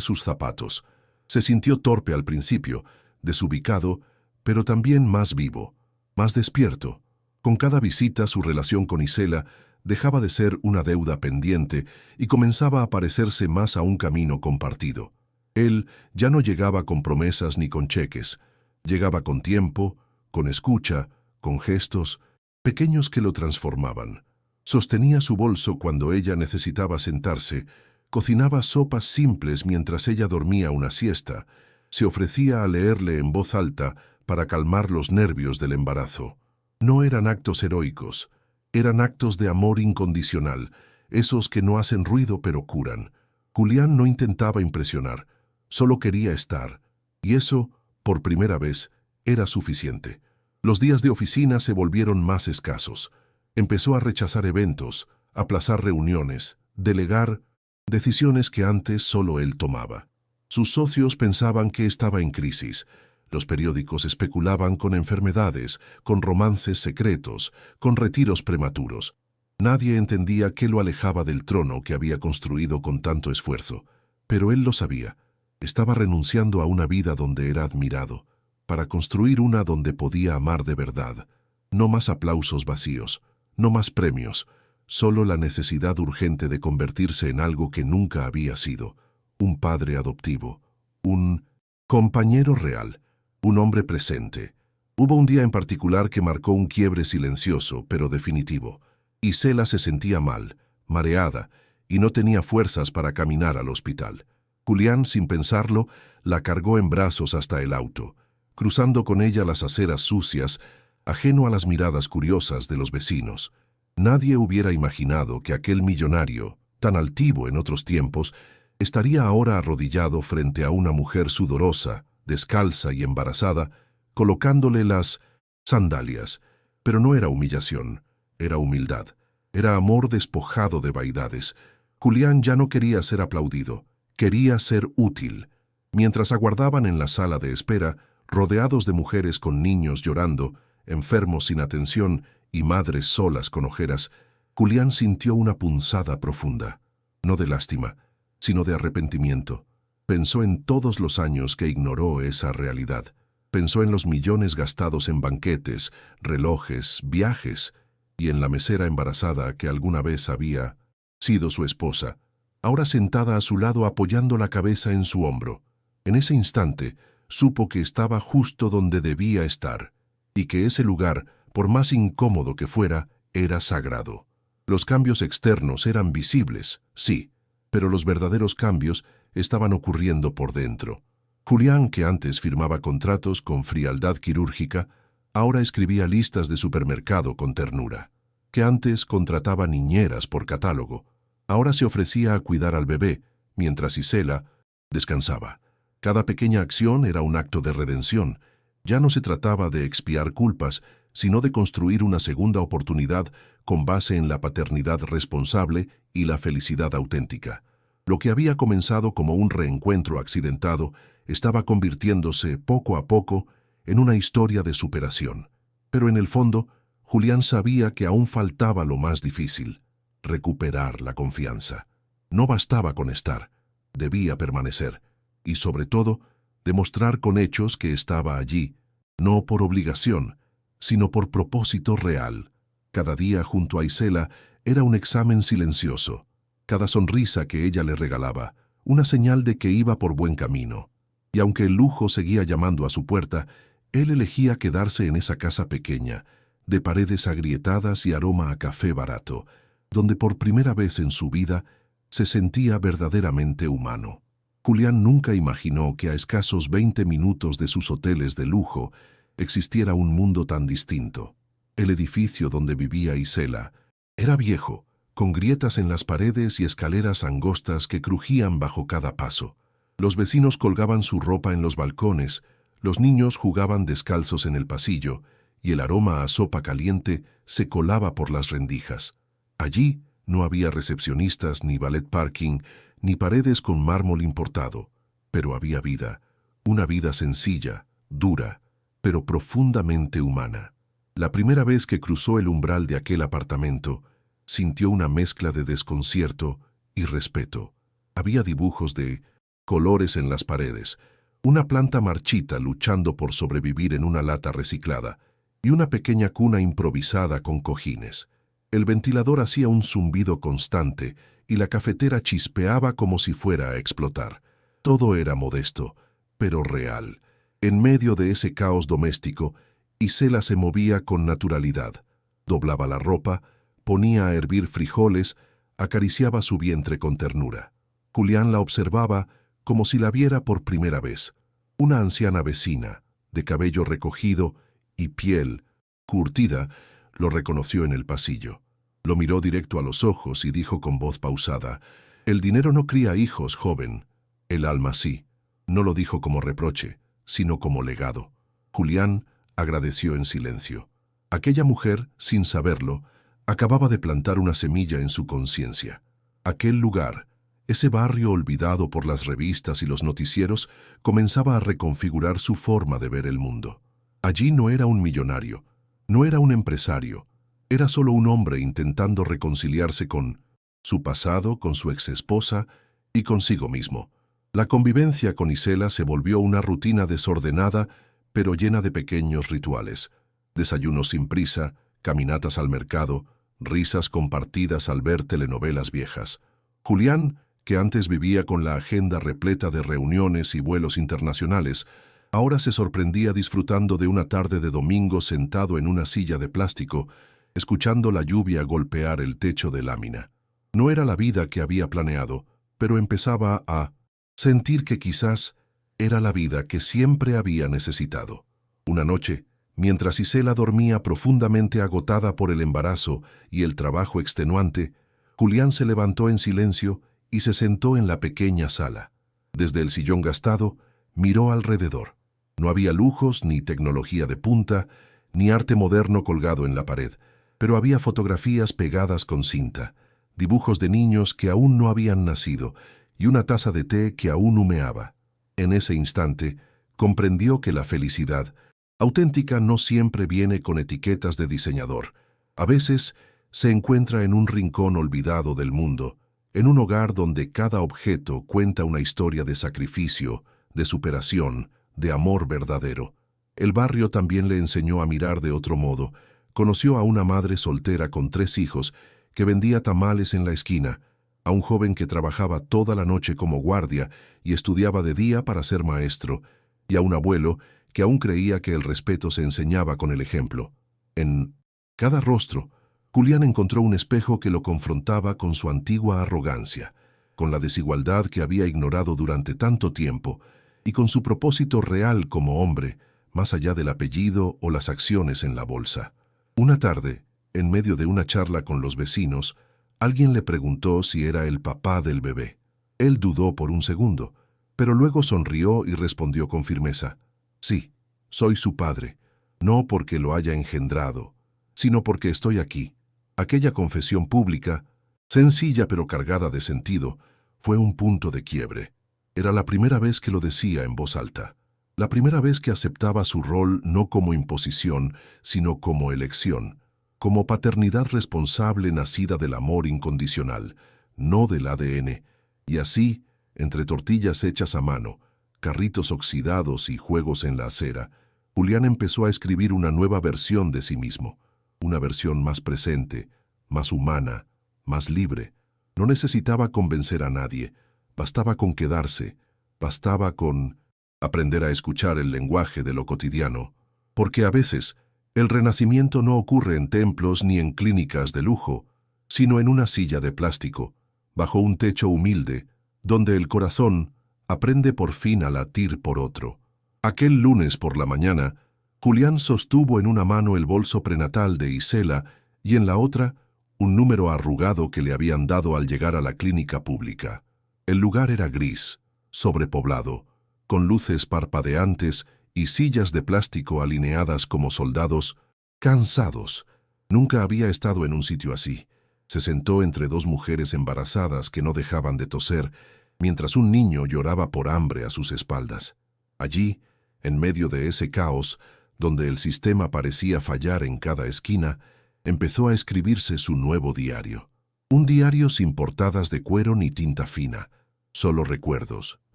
sus zapatos. Se sintió torpe al principio, desubicado, pero también más vivo, más despierto. Con cada visita su relación con Isela dejaba de ser una deuda pendiente y comenzaba a parecerse más a un camino compartido. Él ya no llegaba con promesas ni con cheques, llegaba con tiempo, con escucha, con gestos, pequeños que lo transformaban. Sostenía su bolso cuando ella necesitaba sentarse, cocinaba sopas simples mientras ella dormía una siesta, se ofrecía a leerle en voz alta para calmar los nervios del embarazo. No eran actos heroicos, eran actos de amor incondicional, esos que no hacen ruido pero curan. Julián no intentaba impresionar, solo quería estar, y eso, por primera vez, era suficiente. Los días de oficina se volvieron más escasos. Empezó a rechazar eventos, aplazar reuniones, delegar decisiones que antes solo él tomaba. Sus socios pensaban que estaba en crisis. Los periódicos especulaban con enfermedades, con romances secretos, con retiros prematuros. Nadie entendía qué lo alejaba del trono que había construido con tanto esfuerzo. Pero él lo sabía. Estaba renunciando a una vida donde era admirado, para construir una donde podía amar de verdad. No más aplausos vacíos, no más premios, solo la necesidad urgente de convertirse en algo que nunca había sido. Un padre adoptivo, un compañero real, un hombre presente. Hubo un día en particular que marcó un quiebre silencioso, pero definitivo. Isela se sentía mal, mareada, y no tenía fuerzas para caminar al hospital. Julián, sin pensarlo, la cargó en brazos hasta el auto, cruzando con ella las aceras sucias, ajeno a las miradas curiosas de los vecinos. Nadie hubiera imaginado que aquel millonario, tan altivo en otros tiempos, estaría ahora arrodillado frente a una mujer sudorosa, descalza y embarazada, colocándole las sandalias. Pero no era humillación, era humildad. Era amor despojado de vaidades. Julián ya no quería ser aplaudido, quería ser útil. Mientras aguardaban en la sala de espera, rodeados de mujeres con niños llorando, enfermos sin atención y madres solas con ojeras, Julián sintió una punzada profunda, no de lástima, sino de arrepentimiento. Pensó en todos los años que ignoró esa realidad. Pensó en los millones gastados en banquetes, relojes, viajes, y en la mesera embarazada que alguna vez había sido su esposa, ahora sentada a su lado apoyando la cabeza en su hombro. En ese instante, supo que estaba justo donde debía estar, y que ese lugar, por más incómodo que fuera, era sagrado. Los cambios externos eran visibles, sí, pero los verdaderos cambios estaban ocurriendo por dentro. Julián, que antes firmaba contratos con frialdad quirúrgica, ahora escribía listas de supermercado con ternura. Que antes contrataba niñeras por catálogo, ahora se ofrecía a cuidar al bebé, mientras Isela descansaba. Cada pequeña acción era un acto de redención. Ya no se trataba de expiar culpas, sino de construir una segunda oportunidad con base en la paternidad responsable y la felicidad auténtica. Lo que había comenzado como un reencuentro accidentado estaba convirtiéndose poco a poco en una historia de superación. Pero en el fondo, Julián sabía que aún faltaba lo más difícil: recuperar la confianza. No bastaba con estar, debía permanecer, y sobre todo, demostrar con hechos que estaba allí, no por obligación, sino por propósito real. Cada día junto a Isela era un examen silencioso. Cada sonrisa que ella le regalaba, una señal de que iba por buen camino. Y aunque el lujo seguía llamando a su puerta, él elegía quedarse en esa casa pequeña, de paredes agrietadas y aroma a café barato, donde por primera vez en su vida se sentía verdaderamente humano. Julián nunca imaginó que a escasos 20 minutos de sus hoteles de lujo existiera un mundo tan distinto. El edificio donde vivía Isela era viejo, con grietas en las paredes y escaleras angostas que crujían bajo cada paso. Los vecinos colgaban su ropa en los balcones, los niños jugaban descalzos en el pasillo, y el aroma a sopa caliente se colaba por las rendijas. Allí no había recepcionistas, ni ballet parking, ni paredes con mármol importado, pero había vida, una vida sencilla, dura, pero profundamente humana. La primera vez que cruzó el umbral de aquel apartamento, sintió una mezcla de desconcierto y respeto. Había dibujos de colores en las paredes, una planta marchita luchando por sobrevivir en una lata reciclada y una pequeña cuna improvisada con cojines. El ventilador hacía un zumbido constante y la cafetera chispeaba como si fuera a explotar. Todo era modesto, pero real. En medio de ese caos doméstico, Isela se movía con naturalidad. Doblaba la ropa, ponía a hervir frijoles, acariciaba su vientre con ternura. Julián la observaba como si la viera por primera vez. Una anciana vecina, de cabello recogido y piel curtida, lo reconoció en el pasillo. Lo miró directo a los ojos y dijo con voz pausada: «El dinero no cría hijos, joven. El alma sí». No lo dijo como reproche, sino como legado. Julián agradeció en silencio. Aquella mujer, sin saberlo, acababa de plantar una semilla en su conciencia. Aquel lugar, ese barrio olvidado por las revistas y los noticieros, comenzaba a reconfigurar su forma de ver el mundo. Allí no era un millonario, no era un empresario, era solo un hombre intentando reconciliarse con su pasado, con su exesposa y consigo mismo. La convivencia con Isela se volvió una rutina desordenada, pero llena de pequeños rituales. Desayunos sin prisa, caminatas al mercado, risas compartidas al ver telenovelas viejas. Julián, que antes vivía con la agenda repleta de reuniones y vuelos internacionales, ahora se sorprendía disfrutando de una tarde de domingo sentado en una silla de plástico, escuchando la lluvia golpear el techo de lámina. No era la vida que había planeado, pero empezaba a sentir que quizás era la vida que siempre había necesitado. Una noche, mientras Isela dormía profundamente agotada por el embarazo y el trabajo extenuante, Julián se levantó en silencio y se sentó en la pequeña sala. Desde el sillón gastado, miró alrededor. No había lujos ni tecnología de punta, ni arte moderno colgado en la pared, pero había fotografías pegadas con cinta, dibujos de niños que aún no habían nacido y una taza de té que aún humeaba. En ese instante, comprendió que la felicidad auténtica no siempre viene con etiquetas de diseñador. A veces se encuentra en un rincón olvidado del mundo, en un hogar donde cada objeto cuenta una historia de sacrificio, de superación, de amor verdadero. El barrio también le enseñó a mirar de otro modo. Conoció a una madre soltera con 3 hijos que vendía tamales en la esquina, a un joven que trabajaba toda la noche como guardia y estudiaba de día para ser maestro, y a un abuelo que aún creía que el respeto se enseñaba con el ejemplo. En cada rostro, Julián encontró un espejo que lo confrontaba con su antigua arrogancia, con la desigualdad que había ignorado durante tanto tiempo y con su propósito real como hombre, más allá del apellido o las acciones en la bolsa. Una tarde, en medio de una charla con los vecinos, alguien le preguntó si era el papá del bebé. Él dudó por un segundo, pero luego sonrió y respondió con firmeza: «Sí, soy su padre, no porque lo haya engendrado, sino porque estoy aquí». Aquella confesión pública, sencilla pero cargada de sentido, fue un punto de quiebre. Era la primera vez que lo decía en voz alta, la primera vez que aceptaba su rol no como imposición, sino como elección, como paternidad responsable nacida del amor incondicional, no del ADN. Y así, entre tortillas hechas a mano, carritos oxidados y juegos en la acera, Julián empezó a escribir una nueva versión de sí mismo, una versión más presente, más humana, más libre. No necesitaba convencer a nadie, bastaba con quedarse, bastaba con aprender a escuchar el lenguaje de lo cotidiano, porque a veces el renacimiento no ocurre en templos ni en clínicas de lujo, sino en una silla de plástico, bajo un techo humilde, donde el corazón aprende por fin a latir por otro. Aquel lunes por la mañana, Julián sostuvo en una mano el bolso prenatal de Isela y en la otra un número arrugado que le habían dado al llegar a la clínica pública. El lugar era gris, sobrepoblado, con luces parpadeantes y sillas de plástico alineadas como soldados, cansados. Nunca había estado en un sitio así. Se sentó entre 2 mujeres embarazadas que no dejaban de toser, mientras un niño lloraba por hambre a sus espaldas. Allí, en medio de ese caos, donde el sistema parecía fallar en cada esquina, empezó a escribirse su nuevo diario. Un diario sin portadas de cuero ni tinta fina, solo recuerdos,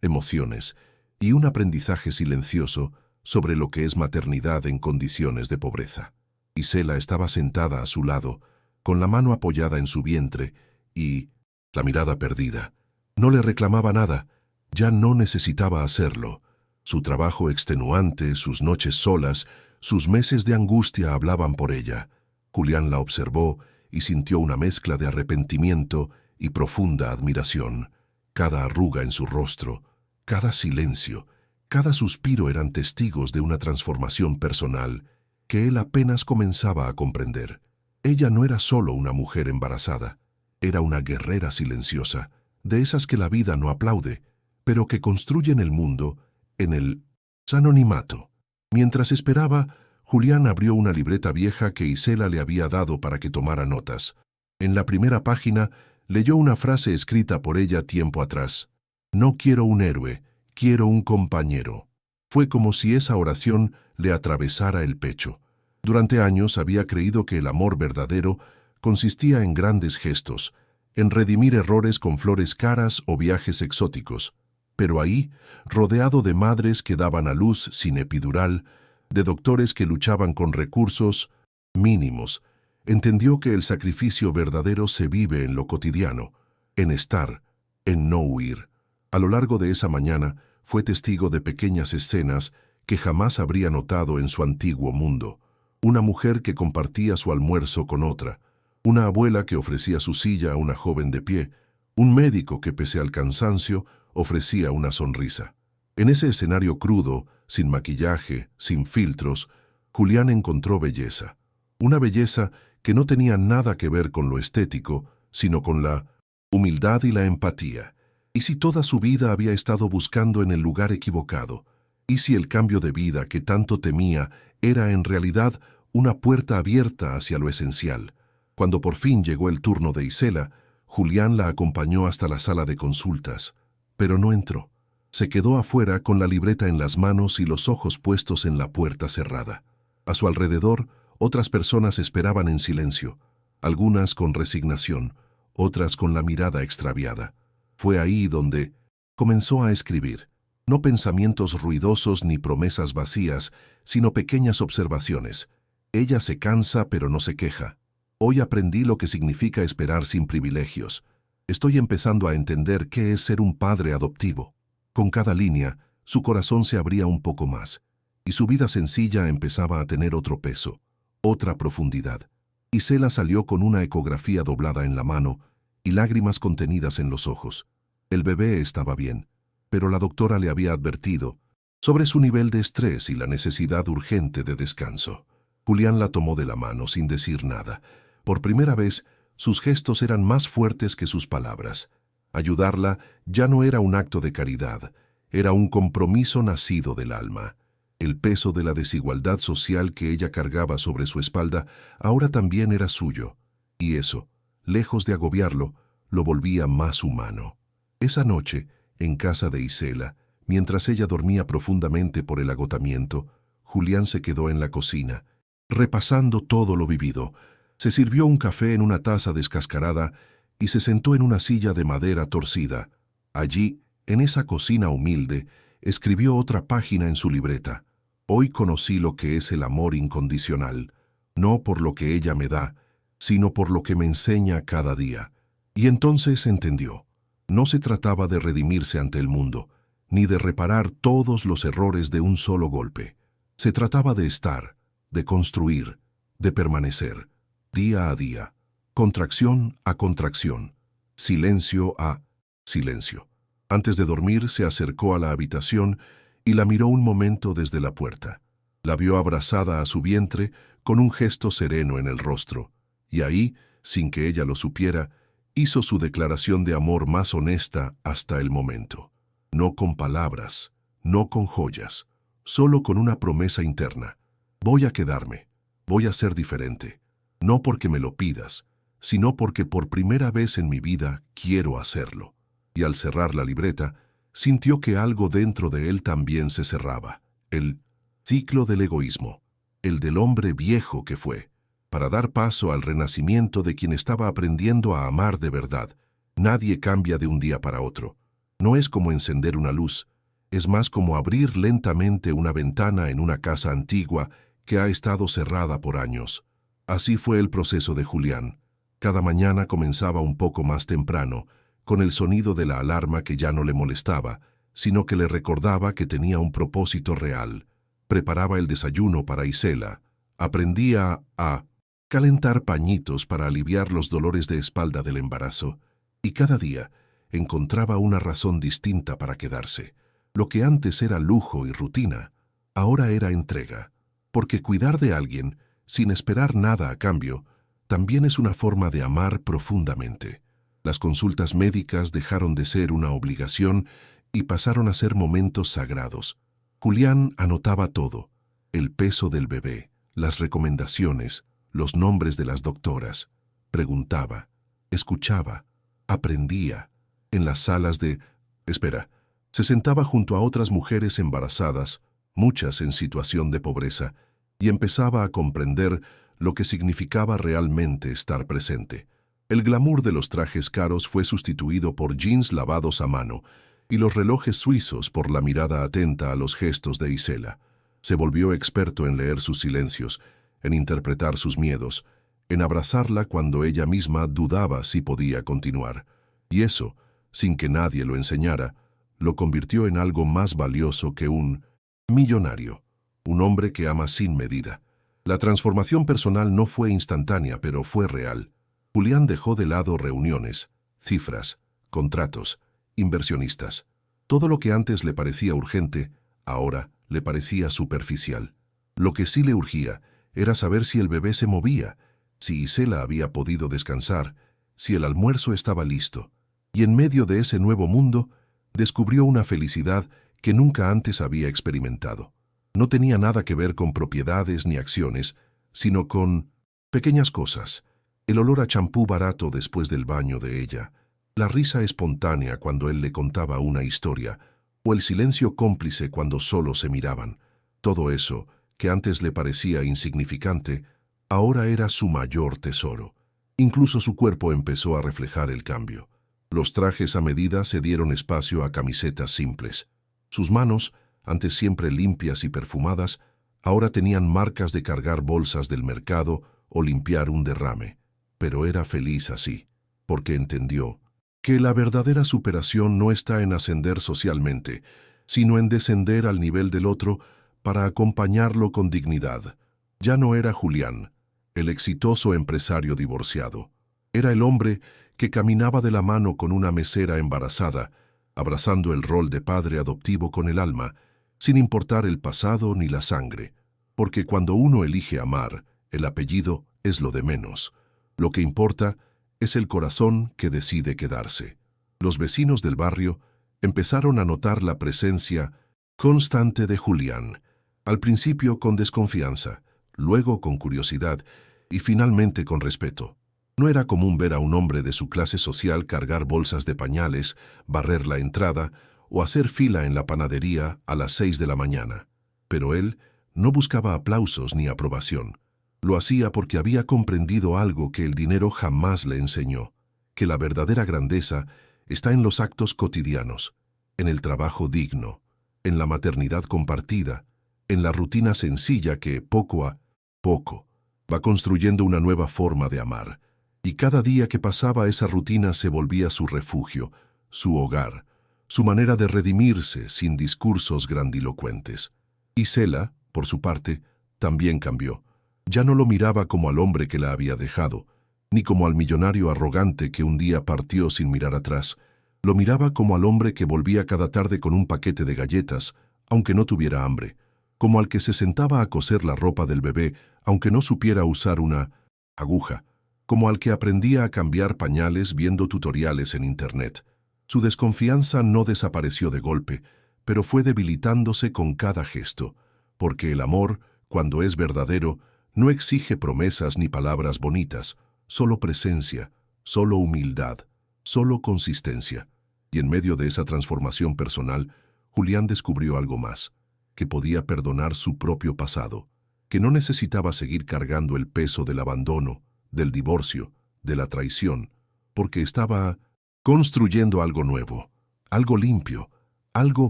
emociones y un aprendizaje silencioso sobre lo que es maternidad en condiciones de pobreza. Isela estaba sentada a su lado, con la mano apoyada en su vientre y la mirada perdida. No le reclamaba nada, ya no necesitaba hacerlo. Su trabajo extenuante, sus noches solas, sus meses de angustia hablaban por ella. Julián la observó y sintió una mezcla de arrepentimiento y profunda admiración. Cada arruga en su rostro, cada silencio, cada suspiro eran testigos de una transformación personal que él apenas comenzaba a comprender. Ella no era solo una mujer embarazada, era una guerrera silenciosa, de esas que la vida no aplaude, pero que construyen el mundo en el anonimato. Mientras esperaba, Julián abrió una libreta vieja que Isela le había dado para que tomara notas. En la primera página leyó una frase escrita por ella tiempo atrás: «No quiero un héroe, quiero un compañero». Fue como si esa oración le atravesara el pecho. Durante años había creído que el amor verdadero consistía en grandes gestos, en redimir errores con flores caras o viajes exóticos. Pero ahí, rodeado de madres que daban a luz sin epidural, de doctores que luchaban con recursos mínimos, entendió que el sacrificio verdadero se vive en lo cotidiano, en estar, en no huir. A lo largo de esa mañana fue testigo de pequeñas escenas que jamás habría notado en su antiguo mundo. Una mujer que compartía su almuerzo con otra, una abuela que ofrecía su silla a una joven de pie, un médico que, pese al cansancio, ofrecía una sonrisa. En ese escenario crudo, sin maquillaje, sin filtros, Julián encontró belleza. Una belleza que no tenía nada que ver con lo estético, sino con la humildad y la empatía. ¿Y si toda su vida había estado buscando en el lugar equivocado? ¿Y si el cambio de vida que tanto temía era en realidad una puerta abierta hacia lo esencial. Cuando por fin llegó el turno de Isela, Julián la acompañó hasta la sala de consultas, pero no entró. Se quedó afuera con la libreta en las manos y los ojos puestos en la puerta cerrada. A su alrededor, otras personas esperaban en silencio, algunas con resignación, otras con la mirada extraviada. Fue ahí donde comenzó a escribir. No pensamientos ruidosos ni promesas vacías, sino pequeñas observaciones. Ella se cansa pero no se queja. Hoy aprendí lo que significa esperar sin privilegios. Estoy empezando a entender qué es ser un padre adoptivo. Con cada línea, su corazón se abría un poco más, y su vida sencilla empezaba a tener otro peso, otra profundidad. Isela salió con una ecografía doblada en la mano y lágrimas contenidas en los ojos. El bebé estaba bien, pero la doctora le había advertido sobre su nivel de estrés y la necesidad urgente de descanso. Julián la tomó de la mano sin decir nada. Por primera vez, sus gestos eran más fuertes que sus palabras. Ayudarla ya no era un acto de caridad, era un compromiso nacido del alma. El peso de la desigualdad social que ella cargaba sobre su espalda ahora también era suyo, y eso, lejos de agobiarlo, lo volvía más humano. Esa noche, en casa de Isela, mientras ella dormía profundamente por el agotamiento, Julián se quedó en la cocina, repasando todo lo vivido. Se sirvió un café en una taza descascarada y se sentó en una silla de madera torcida. Allí, en esa cocina humilde, escribió otra página en su libreta. Hoy conocí lo que es el amor incondicional, no por lo que ella me da, sino por lo que me enseña cada día. Y entonces entendió. No se trataba de redimirse ante el mundo, ni de reparar todos los errores de un solo golpe. Se trataba de estar, de construir, de permanecer, día a día, contracción a contracción, silencio a silencio. Antes de dormir se acercó a la habitación y la miró un momento desde la puerta. La vio abrazada a su vientre con un gesto sereno en el rostro, y ahí, sin que ella lo supiera, hizo su declaración de amor más honesta hasta el momento. No con palabras, no con joyas, solo con una promesa interna. Voy a quedarme, voy a ser diferente. No porque me lo pidas, sino porque por primera vez en mi vida quiero hacerlo. Y al cerrar la libreta, sintió que algo dentro de él también se cerraba. El ciclo del egoísmo, el del hombre viejo que fue, para dar paso al renacimiento de quien estaba aprendiendo a amar de verdad. Nadie cambia de un día para otro. No es como encender una luz, es más como abrir lentamente una ventana en una casa antigua que ha estado cerrada por años. Así fue el proceso de Julián. Cada mañana comenzaba un poco más temprano, con el sonido de la alarma que ya no le molestaba, sino que le recordaba que tenía un propósito real. Preparaba el desayuno para Isela, aprendía a calentar pañitos para aliviar los dolores de espalda del embarazo, y cada día encontraba una razón distinta para quedarse. Lo que antes era lujo y rutina, ahora era entrega, porque cuidar de alguien, sin esperar nada a cambio, también es una forma de amar profundamente. Las consultas médicas dejaron de ser una obligación y pasaron a ser momentos sagrados. Julián anotaba todo: el peso del bebé, las recomendaciones, los nombres de las doctoras. Preguntaba, escuchaba, aprendía. En las salas de espera, se sentaba junto a otras mujeres embarazadas, muchas en situación de pobreza, y empezaba a comprender lo que significaba realmente estar presente. El glamour de los trajes caros fue sustituido por jeans lavados a mano y los relojes suizos por la mirada atenta a los gestos de Isela. Se volvió experto en leer sus silencios, en interpretar sus miedos, en abrazarla cuando ella misma dudaba si podía continuar. Y eso, sin que nadie lo enseñara, lo convirtió en algo más valioso que un millonario, un hombre que ama sin medida. La transformación personal no fue instantánea, pero fue real. Julián dejó de lado reuniones, cifras, contratos, inversionistas. Todo lo que antes le parecía urgente, ahora le parecía superficial. Lo que sí le urgía era saber si el bebé se movía, si Isela había podido descansar, si el almuerzo estaba listo. Y en medio de ese nuevo mundo, descubrió una felicidad que nunca antes había experimentado. No tenía nada que ver con propiedades ni acciones, sino con pequeñas cosas. El olor a champú barato después del baño de ella, la risa espontánea cuando él le contaba una historia, o el silencio cómplice cuando solo se miraban. Todo eso, que antes le parecía insignificante, ahora era su mayor tesoro. Incluso su cuerpo empezó a reflejar el cambio. Los trajes a medida se dieron espacio a camisetas simples. Sus manos, antes siempre limpias y perfumadas, ahora tenían marcas de cargar bolsas del mercado o limpiar un derrame. Pero era feliz así, porque entendió que la verdadera superación no está en ascender socialmente, sino en descender al nivel del otro para acompañarlo con dignidad. Ya no era Julián, el exitoso empresario divorciado. Era el hombre que caminaba de la mano con una mesera embarazada, abrazando el rol de padre adoptivo con el alma, sin importar el pasado ni la sangre, porque cuando uno elige amar, el apellido es lo de menos. Lo que importa es el corazón que decide quedarse. Los vecinos del barrio empezaron a notar la presencia constante de Julián, al principio con desconfianza, luego con curiosidad y finalmente con respeto. No era común ver a un hombre de su clase social cargar bolsas de pañales, barrer la entrada o hacer fila en la panadería a las 6 de la mañana. Pero él no buscaba aplausos ni aprobación. Lo hacía porque había comprendido algo que el dinero jamás le enseñó, que la verdadera grandeza está en los actos cotidianos, en el trabajo digno, en la maternidad compartida, en la rutina sencilla que, poco a poco, va construyendo una nueva forma de amar. Y cada día que pasaba esa rutina se volvía su refugio, su hogar, su manera de redimirse sin discursos grandilocuentes. Y Cela, por su parte, también cambió. Ya no lo miraba como al hombre que la había dejado, ni como al millonario arrogante que un día partió sin mirar atrás. Lo miraba como al hombre que volvía cada tarde con un paquete de galletas, aunque no tuviera hambre, como al que se sentaba a coser la ropa del bebé, aunque no supiera usar una aguja, como al que aprendía a cambiar pañales viendo tutoriales en Internet. Su desconfianza no desapareció de golpe, pero fue debilitándose con cada gesto, porque el amor, cuando es verdadero, no exige promesas ni palabras bonitas, solo presencia, solo humildad, solo consistencia. Y en medio de esa transformación personal, Julián descubrió algo más, que podía perdonar su propio pasado, que no necesitaba seguir cargando el peso del abandono, del divorcio, de la traición, porque estaba construyendo algo nuevo, algo limpio, algo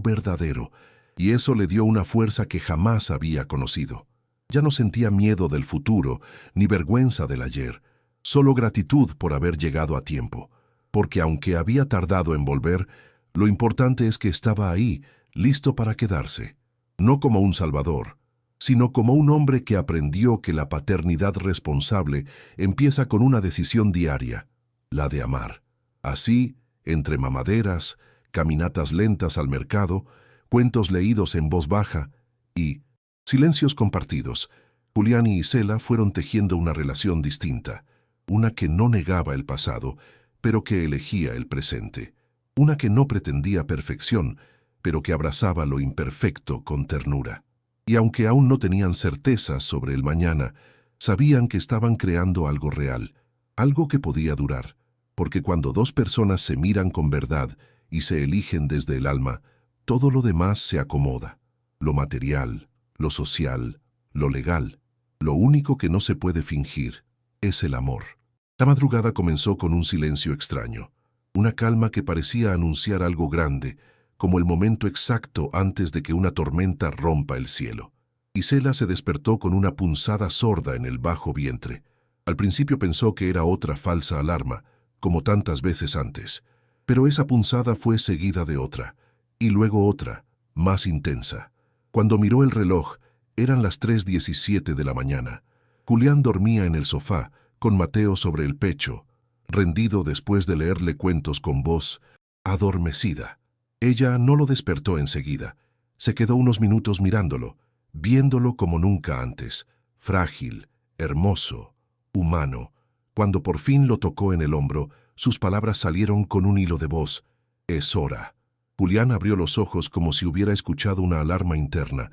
verdadero, y eso le dio una fuerza que jamás había conocido. Ya no sentía miedo del futuro, ni vergüenza del ayer, solo gratitud por haber llegado a tiempo, porque aunque había tardado en volver, lo importante es que estaba ahí, listo para quedarse, no como un salvador, sino como un hombre que aprendió que la paternidad responsable empieza con una decisión diaria, la de amar. Así, entre mamaderas, caminatas lentas al mercado, cuentos leídos en voz baja y silencios compartidos, Julián y Cela fueron tejiendo una relación distinta, una que no negaba el pasado, pero que elegía el presente, una que no pretendía perfección, pero que abrazaba lo imperfecto con ternura. Y aunque aún no tenían certezas sobre el mañana, sabían que estaban creando algo real, algo que podía durar, porque cuando dos personas se miran con verdad y se eligen desde el alma, todo lo demás se acomoda, lo material, lo social, lo legal. Lo único que no se puede fingir es el amor. La madrugada comenzó con un silencio extraño, una calma que parecía anunciar algo grande, como el momento exacto antes de que una tormenta rompa el cielo. Y Cela se despertó con una punzada sorda en el bajo vientre. Al principio pensó que era otra falsa alarma, como tantas veces antes, pero esa punzada fue seguida de otra, y luego otra, más intensa. Cuando miró el reloj, eran las 3:17 de la mañana. Julián dormía en el sofá, con Mateo sobre el pecho, rendido después de leerle cuentos con voz adormecida. Ella no lo despertó enseguida. Se quedó unos minutos mirándolo, viéndolo como nunca antes, frágil, hermoso, humano. Cuando por fin lo tocó en el hombro, sus palabras salieron con un hilo de voz. «Es hora». Julián abrió los ojos como si hubiera escuchado una alarma interna,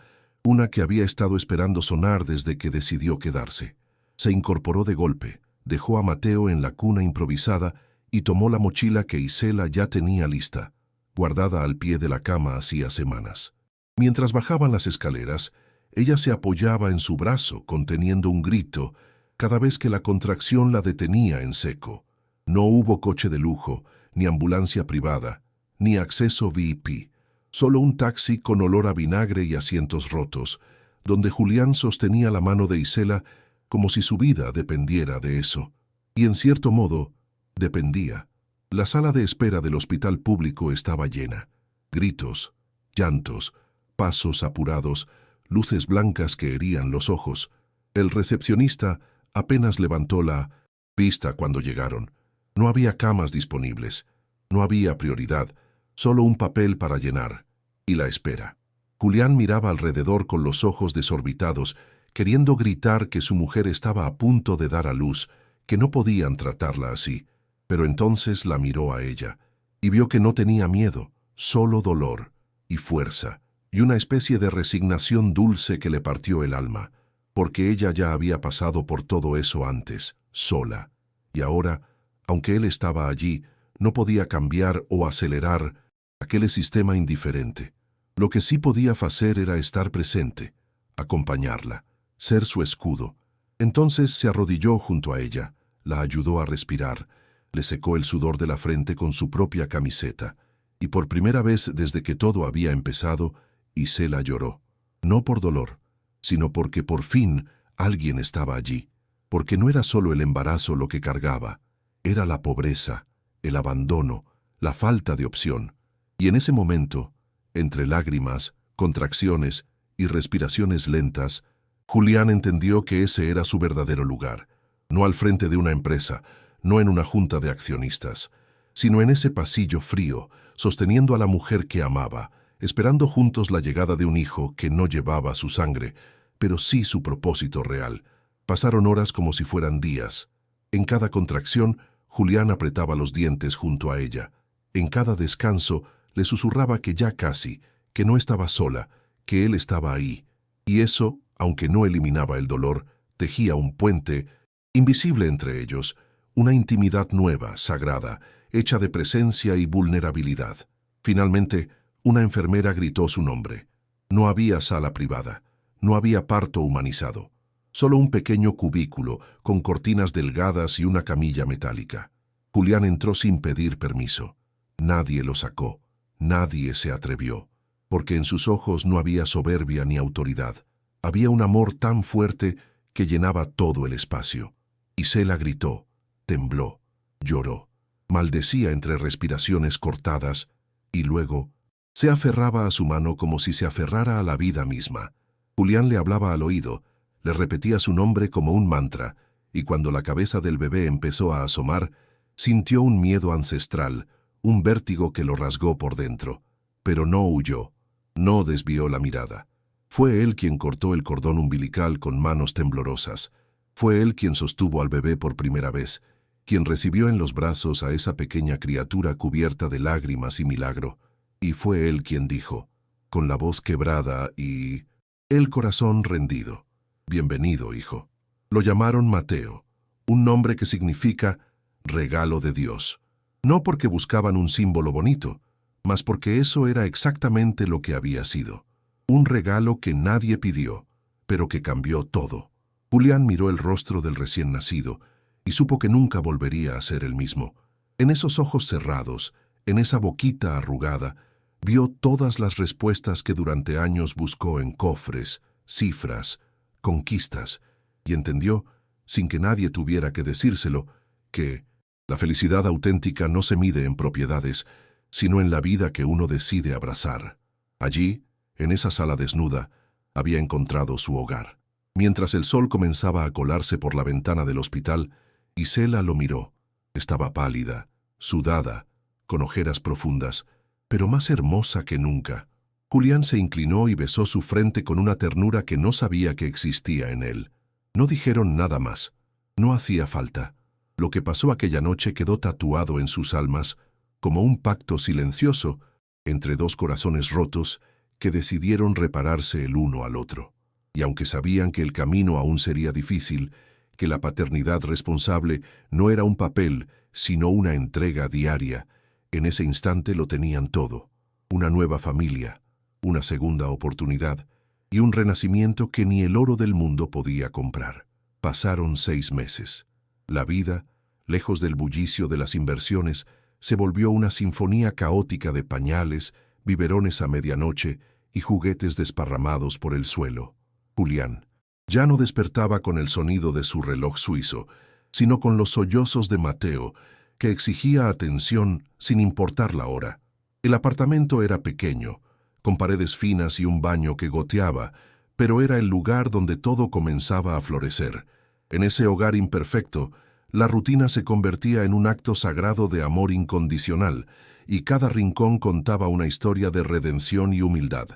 una que había estado esperando sonar desde que decidió quedarse. Se incorporó de golpe, dejó a Mateo en la cuna improvisada y tomó la mochila que Isela ya tenía lista, guardada al pie de la cama hacía semanas. Mientras bajaban las escaleras, ella se apoyaba en su brazo, conteniendo un grito, cada vez que la contracción la detenía en seco. No hubo coche de lujo, ni ambulancia privada, ni acceso VIP, solo un taxi con olor a vinagre y asientos rotos, donde Julián sostenía la mano de Isela como si su vida dependiera de eso. Y en cierto modo, dependía. La sala de espera del hospital público estaba llena. Gritos, llantos, pasos apurados, luces blancas que herían los ojos. El recepcionista apenas levantó la vista cuando llegaron. No había camas disponibles, no había prioridad, solo un papel para llenar, y la espera. Julián miraba alrededor con los ojos desorbitados, queriendo gritar que su mujer estaba a punto de dar a luz, que no podían tratarla así, pero entonces la miró a ella, y vio que no tenía miedo, solo dolor y fuerza, y una especie de resignación dulce que le partió el alma, porque ella ya había pasado por todo eso antes, sola, y ahora, aunque él estaba allí, no podía cambiar o acelerar aquel sistema indiferente. Lo que sí podía hacer era estar presente, acompañarla, ser su escudo. Entonces se arrodilló junto a ella, la ayudó a respirar, le secó el sudor de la frente con su propia camiseta, y por primera vez desde que todo había empezado, Isela lloró, no por dolor, sino porque por fin alguien estaba allí, porque no era solo el embarazo lo que cargaba, era la pobreza, el abandono, la falta de opción. Y en ese momento, entre lágrimas, contracciones y respiraciones lentas, Julián entendió que ese era su verdadero lugar, no al frente de una empresa, no en una junta de accionistas, sino en ese pasillo frío, sosteniendo a la mujer que amaba, esperando juntos la llegada de un hijo que no llevaba su sangre, pero sí su propósito real. Pasaron horas como si fueran días. En cada contracción, Julián apretaba los dientes junto a ella. En cada descanso, le susurraba que ya casi, que no estaba sola, que él estaba ahí. Y eso, aunque no eliminaba el dolor, tejía un puente invisible entre ellos, una intimidad nueva, sagrada, hecha de presencia y vulnerabilidad. Finalmente, una enfermera gritó su nombre. No había sala privada, no había parto humanizado, solo un pequeño cubículo con cortinas delgadas y una camilla metálica. Julián entró sin pedir permiso. Nadie lo sacó, nadie se atrevió, porque en sus ojos no había soberbia ni autoridad. Había un amor tan fuerte que llenaba todo el espacio. Isela gritó, tembló, lloró, maldecía entre respiraciones cortadas y luego se aferraba a su mano como si se aferrara a la vida misma. Julián le hablaba al oído, le repetía su nombre como un mantra, y cuando la cabeza del bebé empezó a asomar, sintió un miedo ancestral, un vértigo que lo rasgó por dentro. Pero no huyó, no desvió la mirada. Fue él quien cortó el cordón umbilical con manos temblorosas. Fue él quien sostuvo al bebé por primera vez, quien recibió en los brazos a esa pequeña criatura cubierta de lágrimas y milagro. Y fue él quien dijo, con la voz quebrada y el corazón rendido, «Bienvenido, hijo». Lo llamaron Mateo, un nombre que significa regalo de Dios. No porque buscaban un símbolo bonito, mas porque eso era exactamente lo que había sido. Un regalo que nadie pidió, pero que cambió todo. Julián miró el rostro del recién nacido y supo que nunca volvería a ser el mismo. En esos ojos cerrados, en esa boquita arrugada, vio todas las respuestas que durante años buscó en cofres, cifras, conquistas, y entendió, sin que nadie tuviera que decírselo, que la felicidad auténtica no se mide en propiedades, sino en la vida que uno decide abrazar. Allí, en esa sala desnuda, había encontrado su hogar. Mientras el sol comenzaba a colarse por la ventana del hospital, Isela lo miró. Estaba pálida, sudada, con ojeras profundas, pero más hermosa que nunca. Julián se inclinó y besó su frente con una ternura que no sabía que existía en él. No dijeron nada más. No hacía falta. Lo que pasó aquella noche quedó tatuado en sus almas, como un pacto silencioso entre dos corazones rotos que decidieron repararse el uno al otro. Y aunque sabían que el camino aún sería difícil, que la paternidad responsable no era un papel, sino una entrega diaria, en ese instante lo tenían todo: una nueva familia, una segunda oportunidad y un renacimiento que ni el oro del mundo podía comprar. Pasaron 6 meses. La vida, lejos del bullicio de las inversiones, se volvió una sinfonía caótica de pañales, biberones a medianoche y juguetes desparramados por el suelo. Julián ya no despertaba con el sonido de su reloj suizo, sino con los sollozos de Mateo, que exigía atención sin importar la hora. El apartamento era pequeño, con paredes finas y un baño que goteaba, pero era el lugar donde todo comenzaba a florecer. En ese hogar imperfecto, la rutina se convertía en un acto sagrado de amor incondicional, y cada rincón contaba una historia de redención y humildad.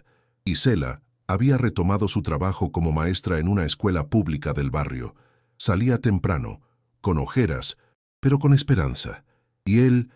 Isela había retomado su trabajo como maestra en una escuela pública del barrio. Salía temprano, con ojeras, pero con esperanza. Y él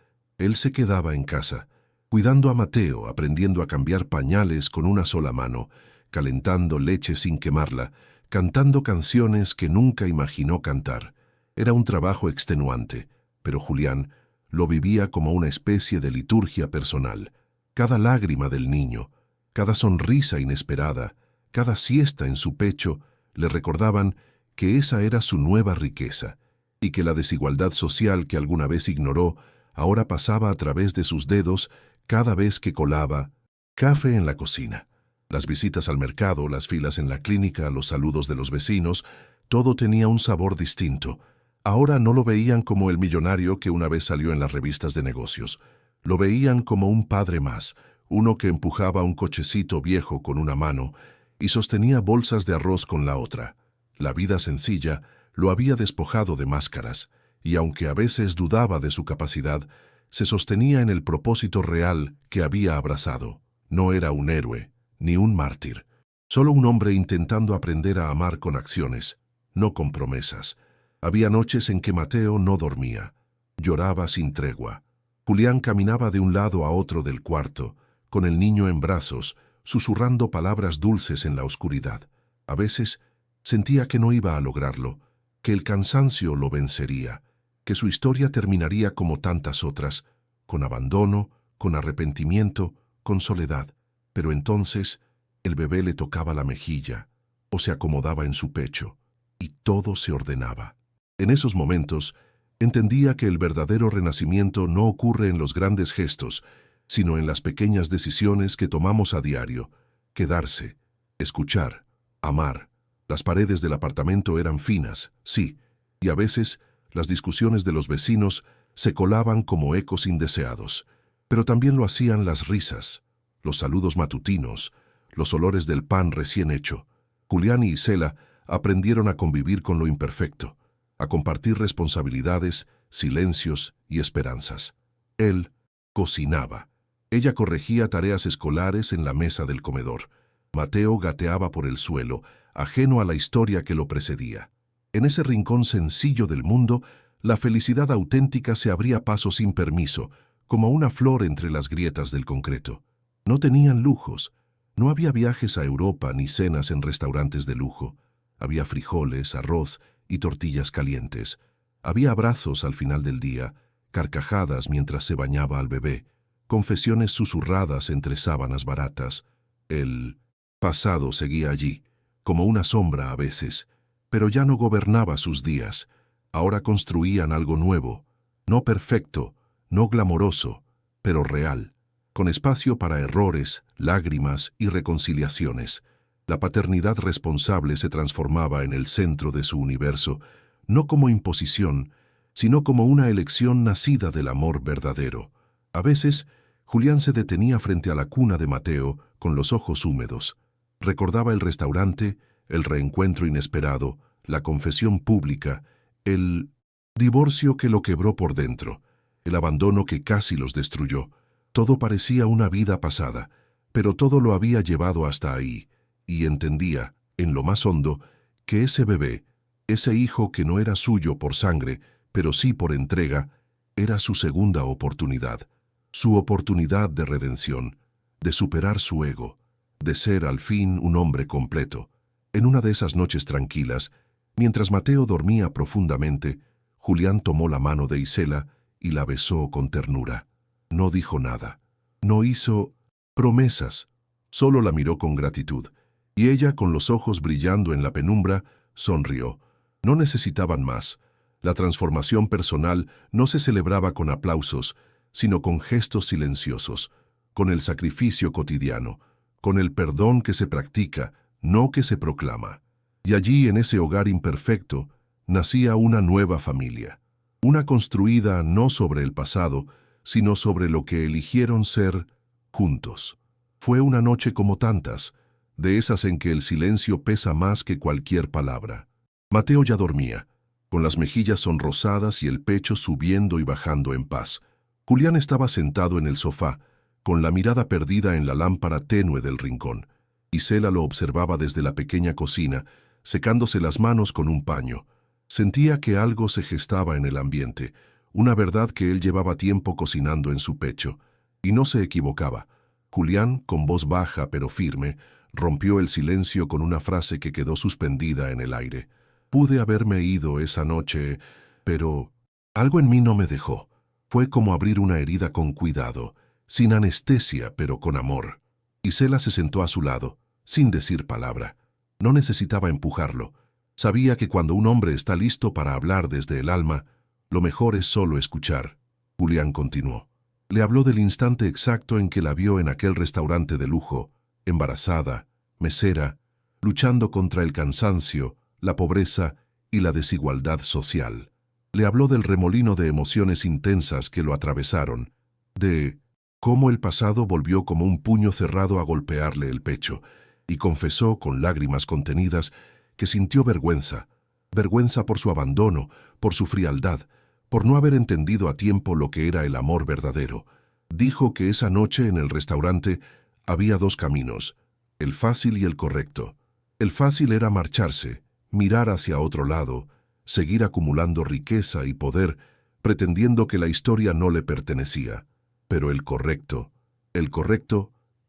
se quedaba en casa, cuidando a Mateo, aprendiendo a cambiar pañales con una sola mano, calentando leche sin quemarla, cantando canciones que nunca imaginó cantar. Era un trabajo extenuante, pero Julián lo vivía como una especie de liturgia personal. Cada lágrima del niño, cada sonrisa inesperada, cada siesta en su pecho, le recordaban que esa era su nueva riqueza, y que la desigualdad social que alguna vez ignoró ahora pasaba a través de sus dedos cada vez que colaba café en la cocina. Las visitas al mercado, las filas en la clínica, los saludos de los vecinos, todo tenía un sabor distinto. Ahora no lo veían como el millonario que una vez salió en las revistas de negocios. Lo veían como un padre más, uno que empujaba un cochecito viejo con una mano y sostenía bolsas de arroz con la otra. La vida sencilla lo había despojado de máscaras, y aunque a veces dudaba de su capacidad, se sostenía en el propósito real que había abrazado. No era un héroe, ni un mártir, solo un hombre intentando aprender a amar con acciones, no con promesas. Había noches en que Mateo no dormía, lloraba sin tregua. Julián caminaba de un lado a otro del cuarto, con el niño en brazos, susurrando palabras dulces en la oscuridad. A veces sentía que no iba a lograrlo, que el cansancio lo vencería, que su historia terminaría como tantas otras, con abandono, con arrepentimiento, con soledad. Pero entonces el bebé le tocaba la mejilla o se acomodaba en su pecho y todo se ordenaba. En esos momentos entendía que el verdadero renacimiento no ocurre en los grandes gestos, sino en las pequeñas decisiones que tomamos a diario: quedarse, escuchar, amar. Las paredes del apartamento eran finas, sí, y a veces las discusiones de los vecinos se colaban como ecos indeseados, pero también lo hacían las risas, los saludos matutinos, los olores del pan recién hecho. Julián y Isela aprendieron a convivir con lo imperfecto, a compartir responsabilidades, silencios y esperanzas. Él cocinaba. Ella corregía tareas escolares en la mesa del comedor. Mateo gateaba por el suelo, ajeno a la historia que lo precedía. En ese rincón sencillo del mundo, la felicidad auténtica se abría paso sin permiso, como una flor entre las grietas del concreto. No tenían lujos. No había viajes a Europa ni cenas en restaurantes de lujo. Había frijoles, arroz y tortillas calientes. Había abrazos al final del día, carcajadas mientras se bañaba al bebé, confesiones susurradas entre sábanas baratas. El pasado seguía allí, como una sombra a veces, pero ya no gobernaba sus días. Ahora construían algo nuevo, no perfecto, no glamoroso, pero real, con espacio para errores, lágrimas y reconciliaciones. La paternidad responsable se transformaba en el centro de su universo, no como imposición, sino como una elección nacida del amor verdadero. A veces, Julián se detenía frente a la cuna de Mateo con los ojos húmedos. Recordaba el restaurante, el reencuentro inesperado, la confesión pública, el divorcio que lo quebró por dentro, el abandono que casi los destruyó. Todo parecía una vida pasada, pero todo lo había llevado hasta ahí, y entendía, en lo más hondo, que ese bebé, ese hijo que no era suyo por sangre, pero sí por entrega, era su segunda oportunidad, su oportunidad de redención, de superar su ego, de ser al fin un hombre completo. En una de esas noches tranquilas, mientras Mateo dormía profundamente, Julián tomó la mano de Isela y la besó con ternura. No dijo nada. No hizo promesas. Solo la miró con gratitud, y ella, con los ojos brillando en la penumbra, sonrió. No necesitaban más. La transformación personal no se celebraba con aplausos, sino con gestos silenciosos, con el sacrificio cotidiano, con el perdón que se practica, no que se proclama. Y allí, en ese hogar imperfecto, nacía una nueva familia, una construida no sobre el pasado, sino sobre lo que eligieron ser juntos. Fue una noche como tantas, de esas en que el silencio pesa más que cualquier palabra. Mateo ya dormía, con las mejillas sonrosadas y el pecho subiendo y bajando en paz. Julián estaba sentado en el sofá, con la mirada perdida en la lámpara tenue del rincón. Isela lo observaba desde la pequeña cocina, secándose las manos con un paño. Sentía que algo se gestaba en el ambiente, una verdad que él llevaba tiempo cocinando en su pecho. Y no se equivocaba. Julián, con voz baja pero firme, rompió el silencio con una frase que quedó suspendida en el aire. Pude haberme ido esa noche, pero algo en mí no me dejó. Fue como abrir una herida con cuidado, sin anestesia, pero con amor. Isela se sentó a su lado, sin decir palabra. No necesitaba empujarlo. Sabía que cuando un hombre está listo para hablar desde el alma, lo mejor es solo escuchar. Julián continuó. Le habló del instante exacto en que la vio en aquel restaurante de lujo, embarazada, mesera, luchando contra el cansancio, la pobreza y la desigualdad social. Le habló del remolino de emociones intensas que lo atravesaron, de cómo el pasado volvió como un puño cerrado a golpearle el pecho, y confesó con lágrimas contenidas que sintió vergüenza, vergüenza por su abandono, por su frialdad, por no haber entendido a tiempo lo que era el amor verdadero. Dijo que esa noche en el restaurante había dos caminos, el fácil y el correcto. El fácil era marcharse, mirar hacia otro lado, seguir acumulando riqueza y poder, pretendiendo que la historia no le pertenecía. Pero el correcto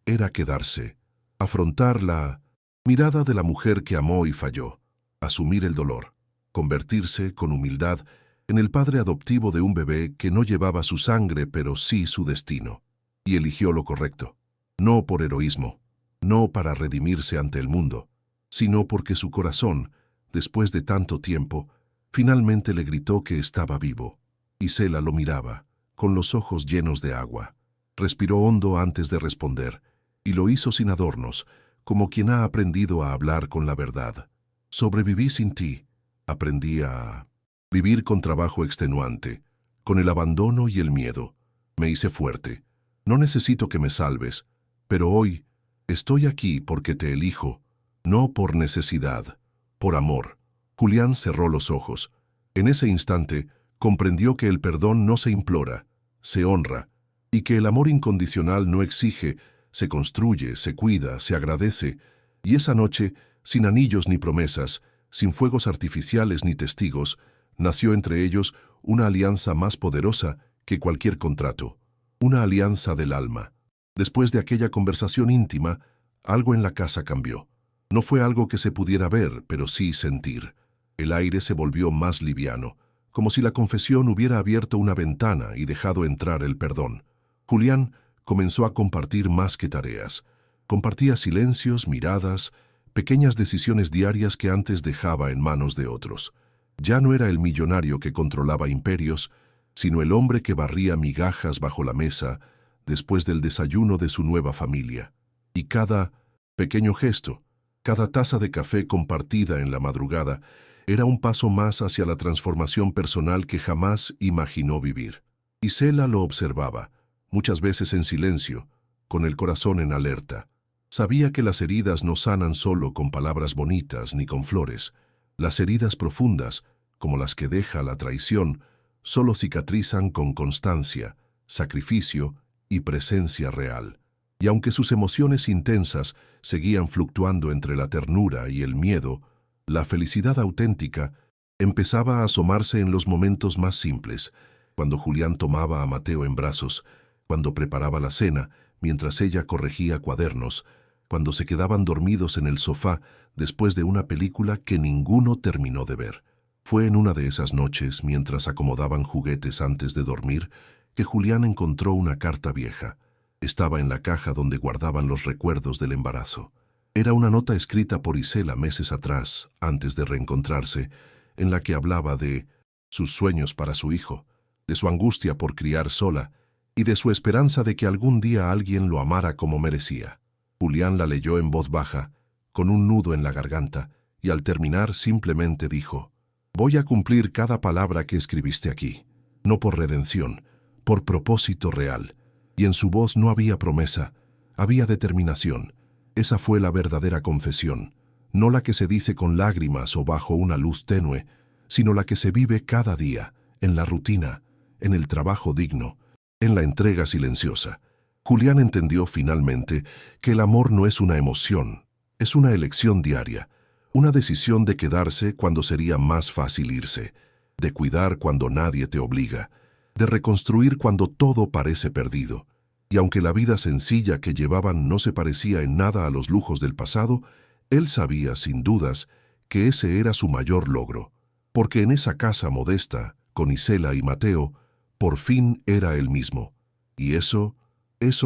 era quedarse, afrontar la mirada de la mujer que amó y falló, asumir el dolor, convertirse, con humildad, en el padre adoptivo de un bebé que no llevaba su sangre pero sí su destino. Y eligió lo correcto, no por heroísmo, no para redimirse ante el mundo, sino porque su corazón, después de tanto tiempo, finalmente le gritó que estaba vivo. Isela lo miraba, con los ojos llenos de agua. Respiró hondo antes de responder, y lo hizo sin adornos, como quien ha aprendido a hablar con la verdad. Sobreviví sin ti. Aprendí a vivir con trabajo extenuante, con el abandono y el miedo. Me hice fuerte. No necesito que me salves, pero hoy estoy aquí porque te elijo, no por necesidad, por amor. Julián cerró los ojos. En ese instante, comprendió que el perdón no se implora, se honra, y que el amor incondicional no exige, se construye, se cuida, se agradece. Y esa noche, sin anillos ni promesas, sin fuegos artificiales ni testigos, nació entre ellos una alianza más poderosa que cualquier contrato, una alianza del alma. Después de aquella conversación íntima, algo en la casa cambió. No fue algo que se pudiera ver, pero sí sentir. El aire se volvió más liviano, como si la confesión hubiera abierto una ventana y dejado entrar el perdón. Julián comenzó a compartir más que tareas. Compartía silencios, miradas, pequeñas decisiones diarias que antes dejaba en manos de otros. Ya no era el millonario que controlaba imperios, sino el hombre que barría migajas bajo la mesa después del desayuno de su nueva familia. Y cada pequeño gesto, cada taza de café compartida en la madrugada, era un paso más hacia la transformación personal que jamás imaginó vivir. Isela lo observaba, muchas veces en silencio, con el corazón en alerta. Sabía que las heridas no sanan solo con palabras bonitas ni con flores. Las heridas profundas, como las que deja la traición, solo cicatrizan con constancia, sacrificio y presencia real. Y aunque sus emociones intensas seguían fluctuando entre la ternura y el miedo, la felicidad auténtica empezaba a asomarse en los momentos más simples, cuando Julián tomaba a Mateo en brazos, cuando preparaba la cena, mientras ella corregía cuadernos, cuando se quedaban dormidos en el sofá después de una película que ninguno terminó de ver. Fue en una de esas noches, mientras acomodaban juguetes antes de dormir, que Julián encontró una carta vieja. Estaba en la caja donde guardaban los recuerdos del embarazo. Era una nota escrita por Isela meses atrás, antes de reencontrarse, en la que hablaba de sus sueños para su hijo, de su angustia por criar sola y de su esperanza de que algún día alguien lo amara como merecía. Julián la leyó en voz baja, con un nudo en la garganta, y al terminar simplemente dijo: «Voy a cumplir cada palabra que escribiste aquí, no por redención, por propósito real». Y en su voz no había promesa, había determinación. Esa fue la verdadera confesión, no la que se dice con lágrimas o bajo una luz tenue, sino la que se vive cada día, en la rutina, en el trabajo digno, en la entrega silenciosa. Julián entendió finalmente que el amor no es una emoción, es una elección diaria, una decisión de quedarse cuando sería más fácil irse, de cuidar cuando nadie te obliga, de reconstruir cuando todo parece perdido. Y aunque la vida sencilla que llevaban no se parecía en nada a los lujos del pasado, él sabía, sin dudas, que ese era su mayor logro, porque en esa casa modesta, con Isela y Mateo, por fin era él mismo. Y eso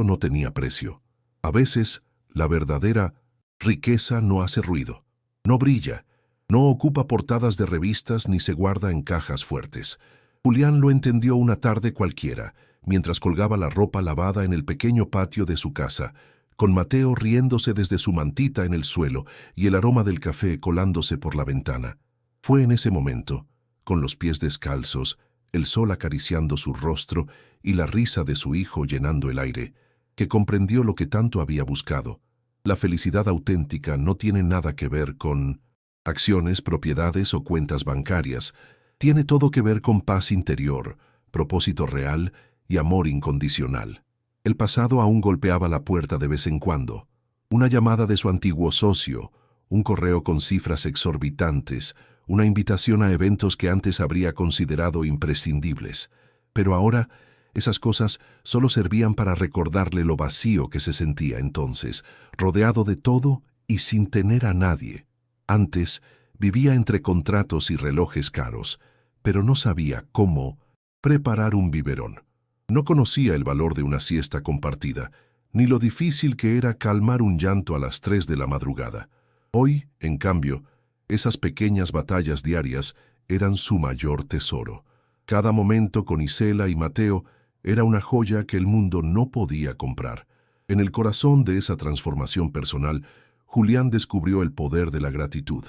no tenía precio. A veces, la verdadera riqueza no hace ruido, no brilla, no ocupa portadas de revistas ni se guarda en cajas fuertes. Julián lo entendió una tarde cualquiera, mientras colgaba la ropa lavada en el pequeño patio de su casa, con Mateo riéndose desde su mantita en el suelo y el aroma del café colándose por la ventana. Fue en ese momento, con los pies descalzos, el sol acariciando su rostro y la risa de su hijo llenando el aire, que comprendió lo que tanto había buscado. La felicidad auténtica no tiene nada que ver con acciones, propiedades o cuentas bancarias. Tiene todo que ver con paz interior, propósito real y amor incondicional. El pasado aún golpeaba la puerta de vez en cuando. Una llamada de su antiguo socio, un correo con cifras exorbitantes, una invitación a eventos que antes habría considerado imprescindibles. Pero ahora, esas cosas solo servían para recordarle lo vacío que se sentía entonces, rodeado de todo y sin tener a nadie. Antes, vivía entre contratos y relojes caros, pero no sabía cómo preparar un biberón. No conocía el valor de una siesta compartida, ni lo difícil que era calmar un llanto a las 3 de la madrugada. Hoy, en cambio, esas pequeñas batallas diarias eran su mayor tesoro. Cada momento con Isela y Mateo era una joya que el mundo no podía comprar. En el corazón de esa transformación personal, Julián descubrió el poder de la gratitud.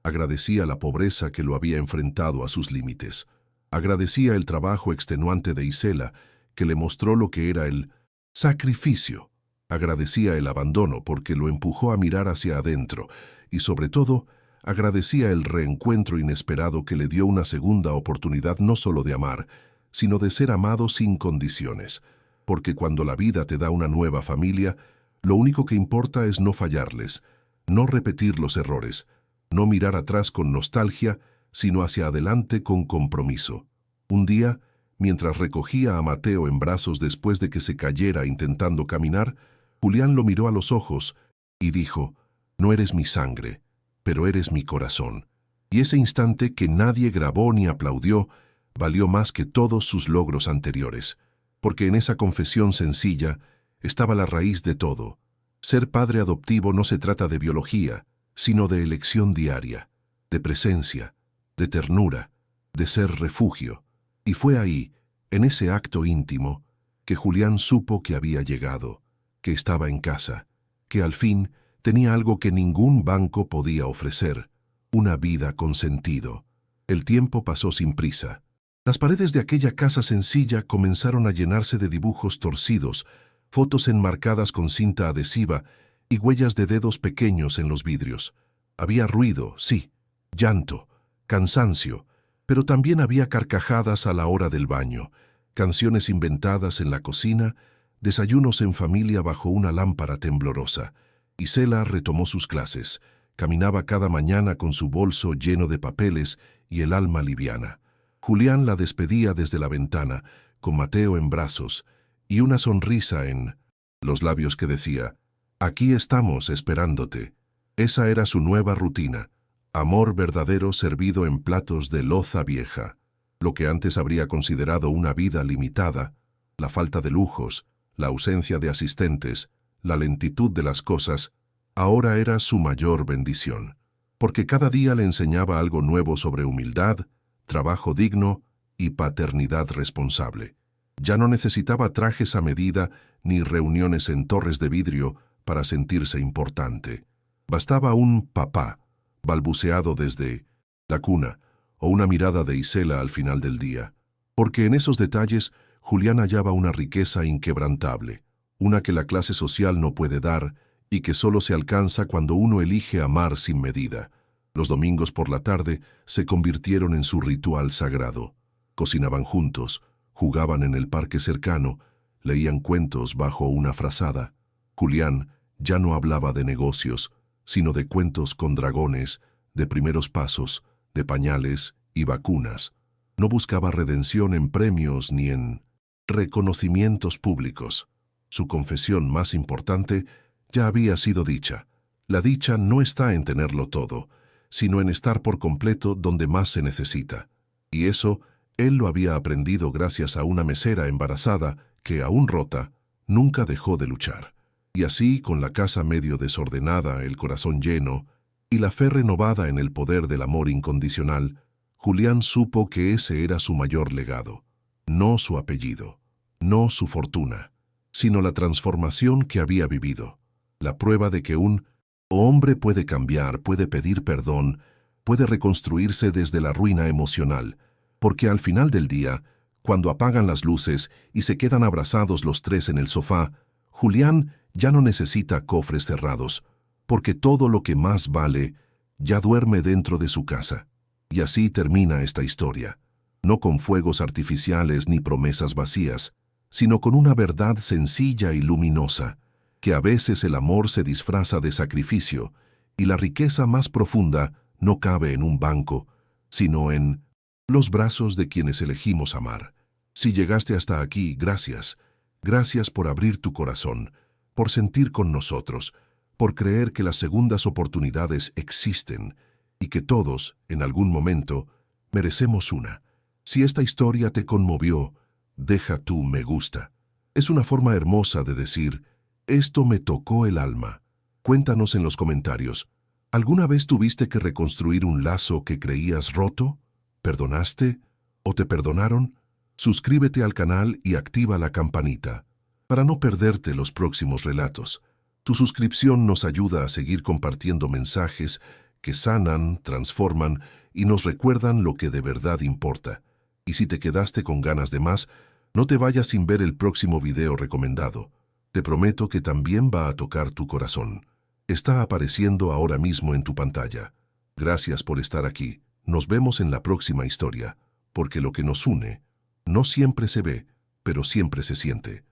Agradecía la pobreza que lo había enfrentado a sus límites. Agradecía el trabajo extenuante de Isela, que le mostró lo que era el sacrificio. Agradecía el abandono porque lo empujó a mirar hacia adentro y, sobre todo, agradecía el reencuentro inesperado que le dio una segunda oportunidad no solo de amar, sino de ser amado sin condiciones. Porque cuando la vida te da una nueva familia, lo único que importa es no fallarles, no repetir los errores, no mirar atrás con nostalgia, sino hacia adelante con compromiso. Un día, mientras recogía a Mateo en brazos después de que se cayera intentando caminar, Julián lo miró a los ojos y dijo: «No eres mi sangre, pero eres mi corazón». Y ese instante que nadie grabó ni aplaudió, valió más que todos sus logros anteriores, porque en esa confesión sencilla estaba la raíz de todo. Ser padre adoptivo no se trata de biología, sino de elección diaria, de presencia, de ternura, de ser refugio. Y fue ahí, en ese acto íntimo, que Julián supo que había llegado, que estaba en casa, que al fin tenía algo que ningún banco podía ofrecer, una vida con sentido. El tiempo pasó sin prisa. Las paredes de aquella casa sencilla comenzaron a llenarse de dibujos torcidos, fotos enmarcadas con cinta adhesiva y huellas de dedos pequeños en los vidrios. Había ruido, sí, llanto, cansancio, pero también había carcajadas a la hora del baño, canciones inventadas en la cocina, desayunos en familia bajo una lámpara temblorosa. Isela retomó sus clases, caminaba cada mañana con su bolso lleno de papeles y el alma liviana. Julián la despedía desde la ventana, con Mateo en brazos, y una sonrisa en los labios que decía: Aquí estamos esperándote. Esa era su nueva rutina. Amor verdadero servido en platos de loza vieja. Lo que antes habría considerado una vida limitada, la falta de lujos, la ausencia de asistentes, la lentitud de las cosas, ahora era su mayor bendición, porque cada día le enseñaba algo nuevo sobre humildad, trabajo digno y paternidad responsable. Ya no necesitaba trajes a medida ni reuniones en torres de vidrio para sentirse importante. Bastaba un papá, balbuceado desde la cuna, o una mirada de Isela al final del día, porque en esos detalles Julián hallaba una riqueza inquebrantable, una que la clase social no puede dar y que solo se alcanza cuando uno elige amar sin medida. Los domingos por la tarde se convirtieron en su ritual sagrado. Cocinaban juntos, jugaban en el parque cercano, leían cuentos bajo una frazada. Julián ya no hablaba de negocios, sino de cuentos con dragones, de primeros pasos, de pañales y vacunas. No buscaba redención en premios ni en reconocimientos públicos. Su confesión más importante ya había sido dicha. La dicha no está en tenerlo todo, sino en estar por completo donde más se necesita. Y eso él lo había aprendido gracias a una mesera embarazada que, aún rota, nunca dejó de luchar. Y así, con la casa medio desordenada, el corazón lleno y la fe renovada en el poder del amor incondicional, Julián supo que ese era su mayor legado. No su apellido, no su fortuna, sino la transformación que había vivido. La prueba de que un hombre puede cambiar, puede pedir perdón, puede reconstruirse desde la ruina emocional, porque al final del día, cuando apagan las luces y se quedan abrazados los tres en el sofá, Julián ya no necesita cofres cerrados, porque todo lo que más vale ya duerme dentro de su casa. Y así termina esta historia, no con fuegos artificiales ni promesas vacías, sino con una verdad sencilla y luminosa, que a veces el amor se disfraza de sacrificio y la riqueza más profunda no cabe en un banco, sino en los brazos de quienes elegimos amar. Si llegaste hasta aquí, gracias. Gracias por abrir tu corazón, por sentir con nosotros, por creer que las segundas oportunidades existen y que todos, en algún momento, merecemos una. Si esta historia te conmovió, deja tu me gusta. Es una forma hermosa de decir, esto me tocó el alma. Cuéntanos en los comentarios, ¿alguna vez tuviste que reconstruir un lazo que creías roto? ¿Perdonaste? ¿O te perdonaron? Suscríbete al canal y activa la campanita para no perderte los próximos relatos. Tu suscripción nos ayuda a seguir compartiendo mensajes que sanan, transforman y nos recuerdan lo que de verdad importa. Y si te quedaste con ganas de más, no te vayas sin ver el próximo video recomendado. Te prometo que también va a tocar tu corazón. Está apareciendo ahora mismo en tu pantalla. Gracias por estar aquí. Nos vemos en la próxima historia, porque lo que nos une no siempre se ve, pero siempre se siente.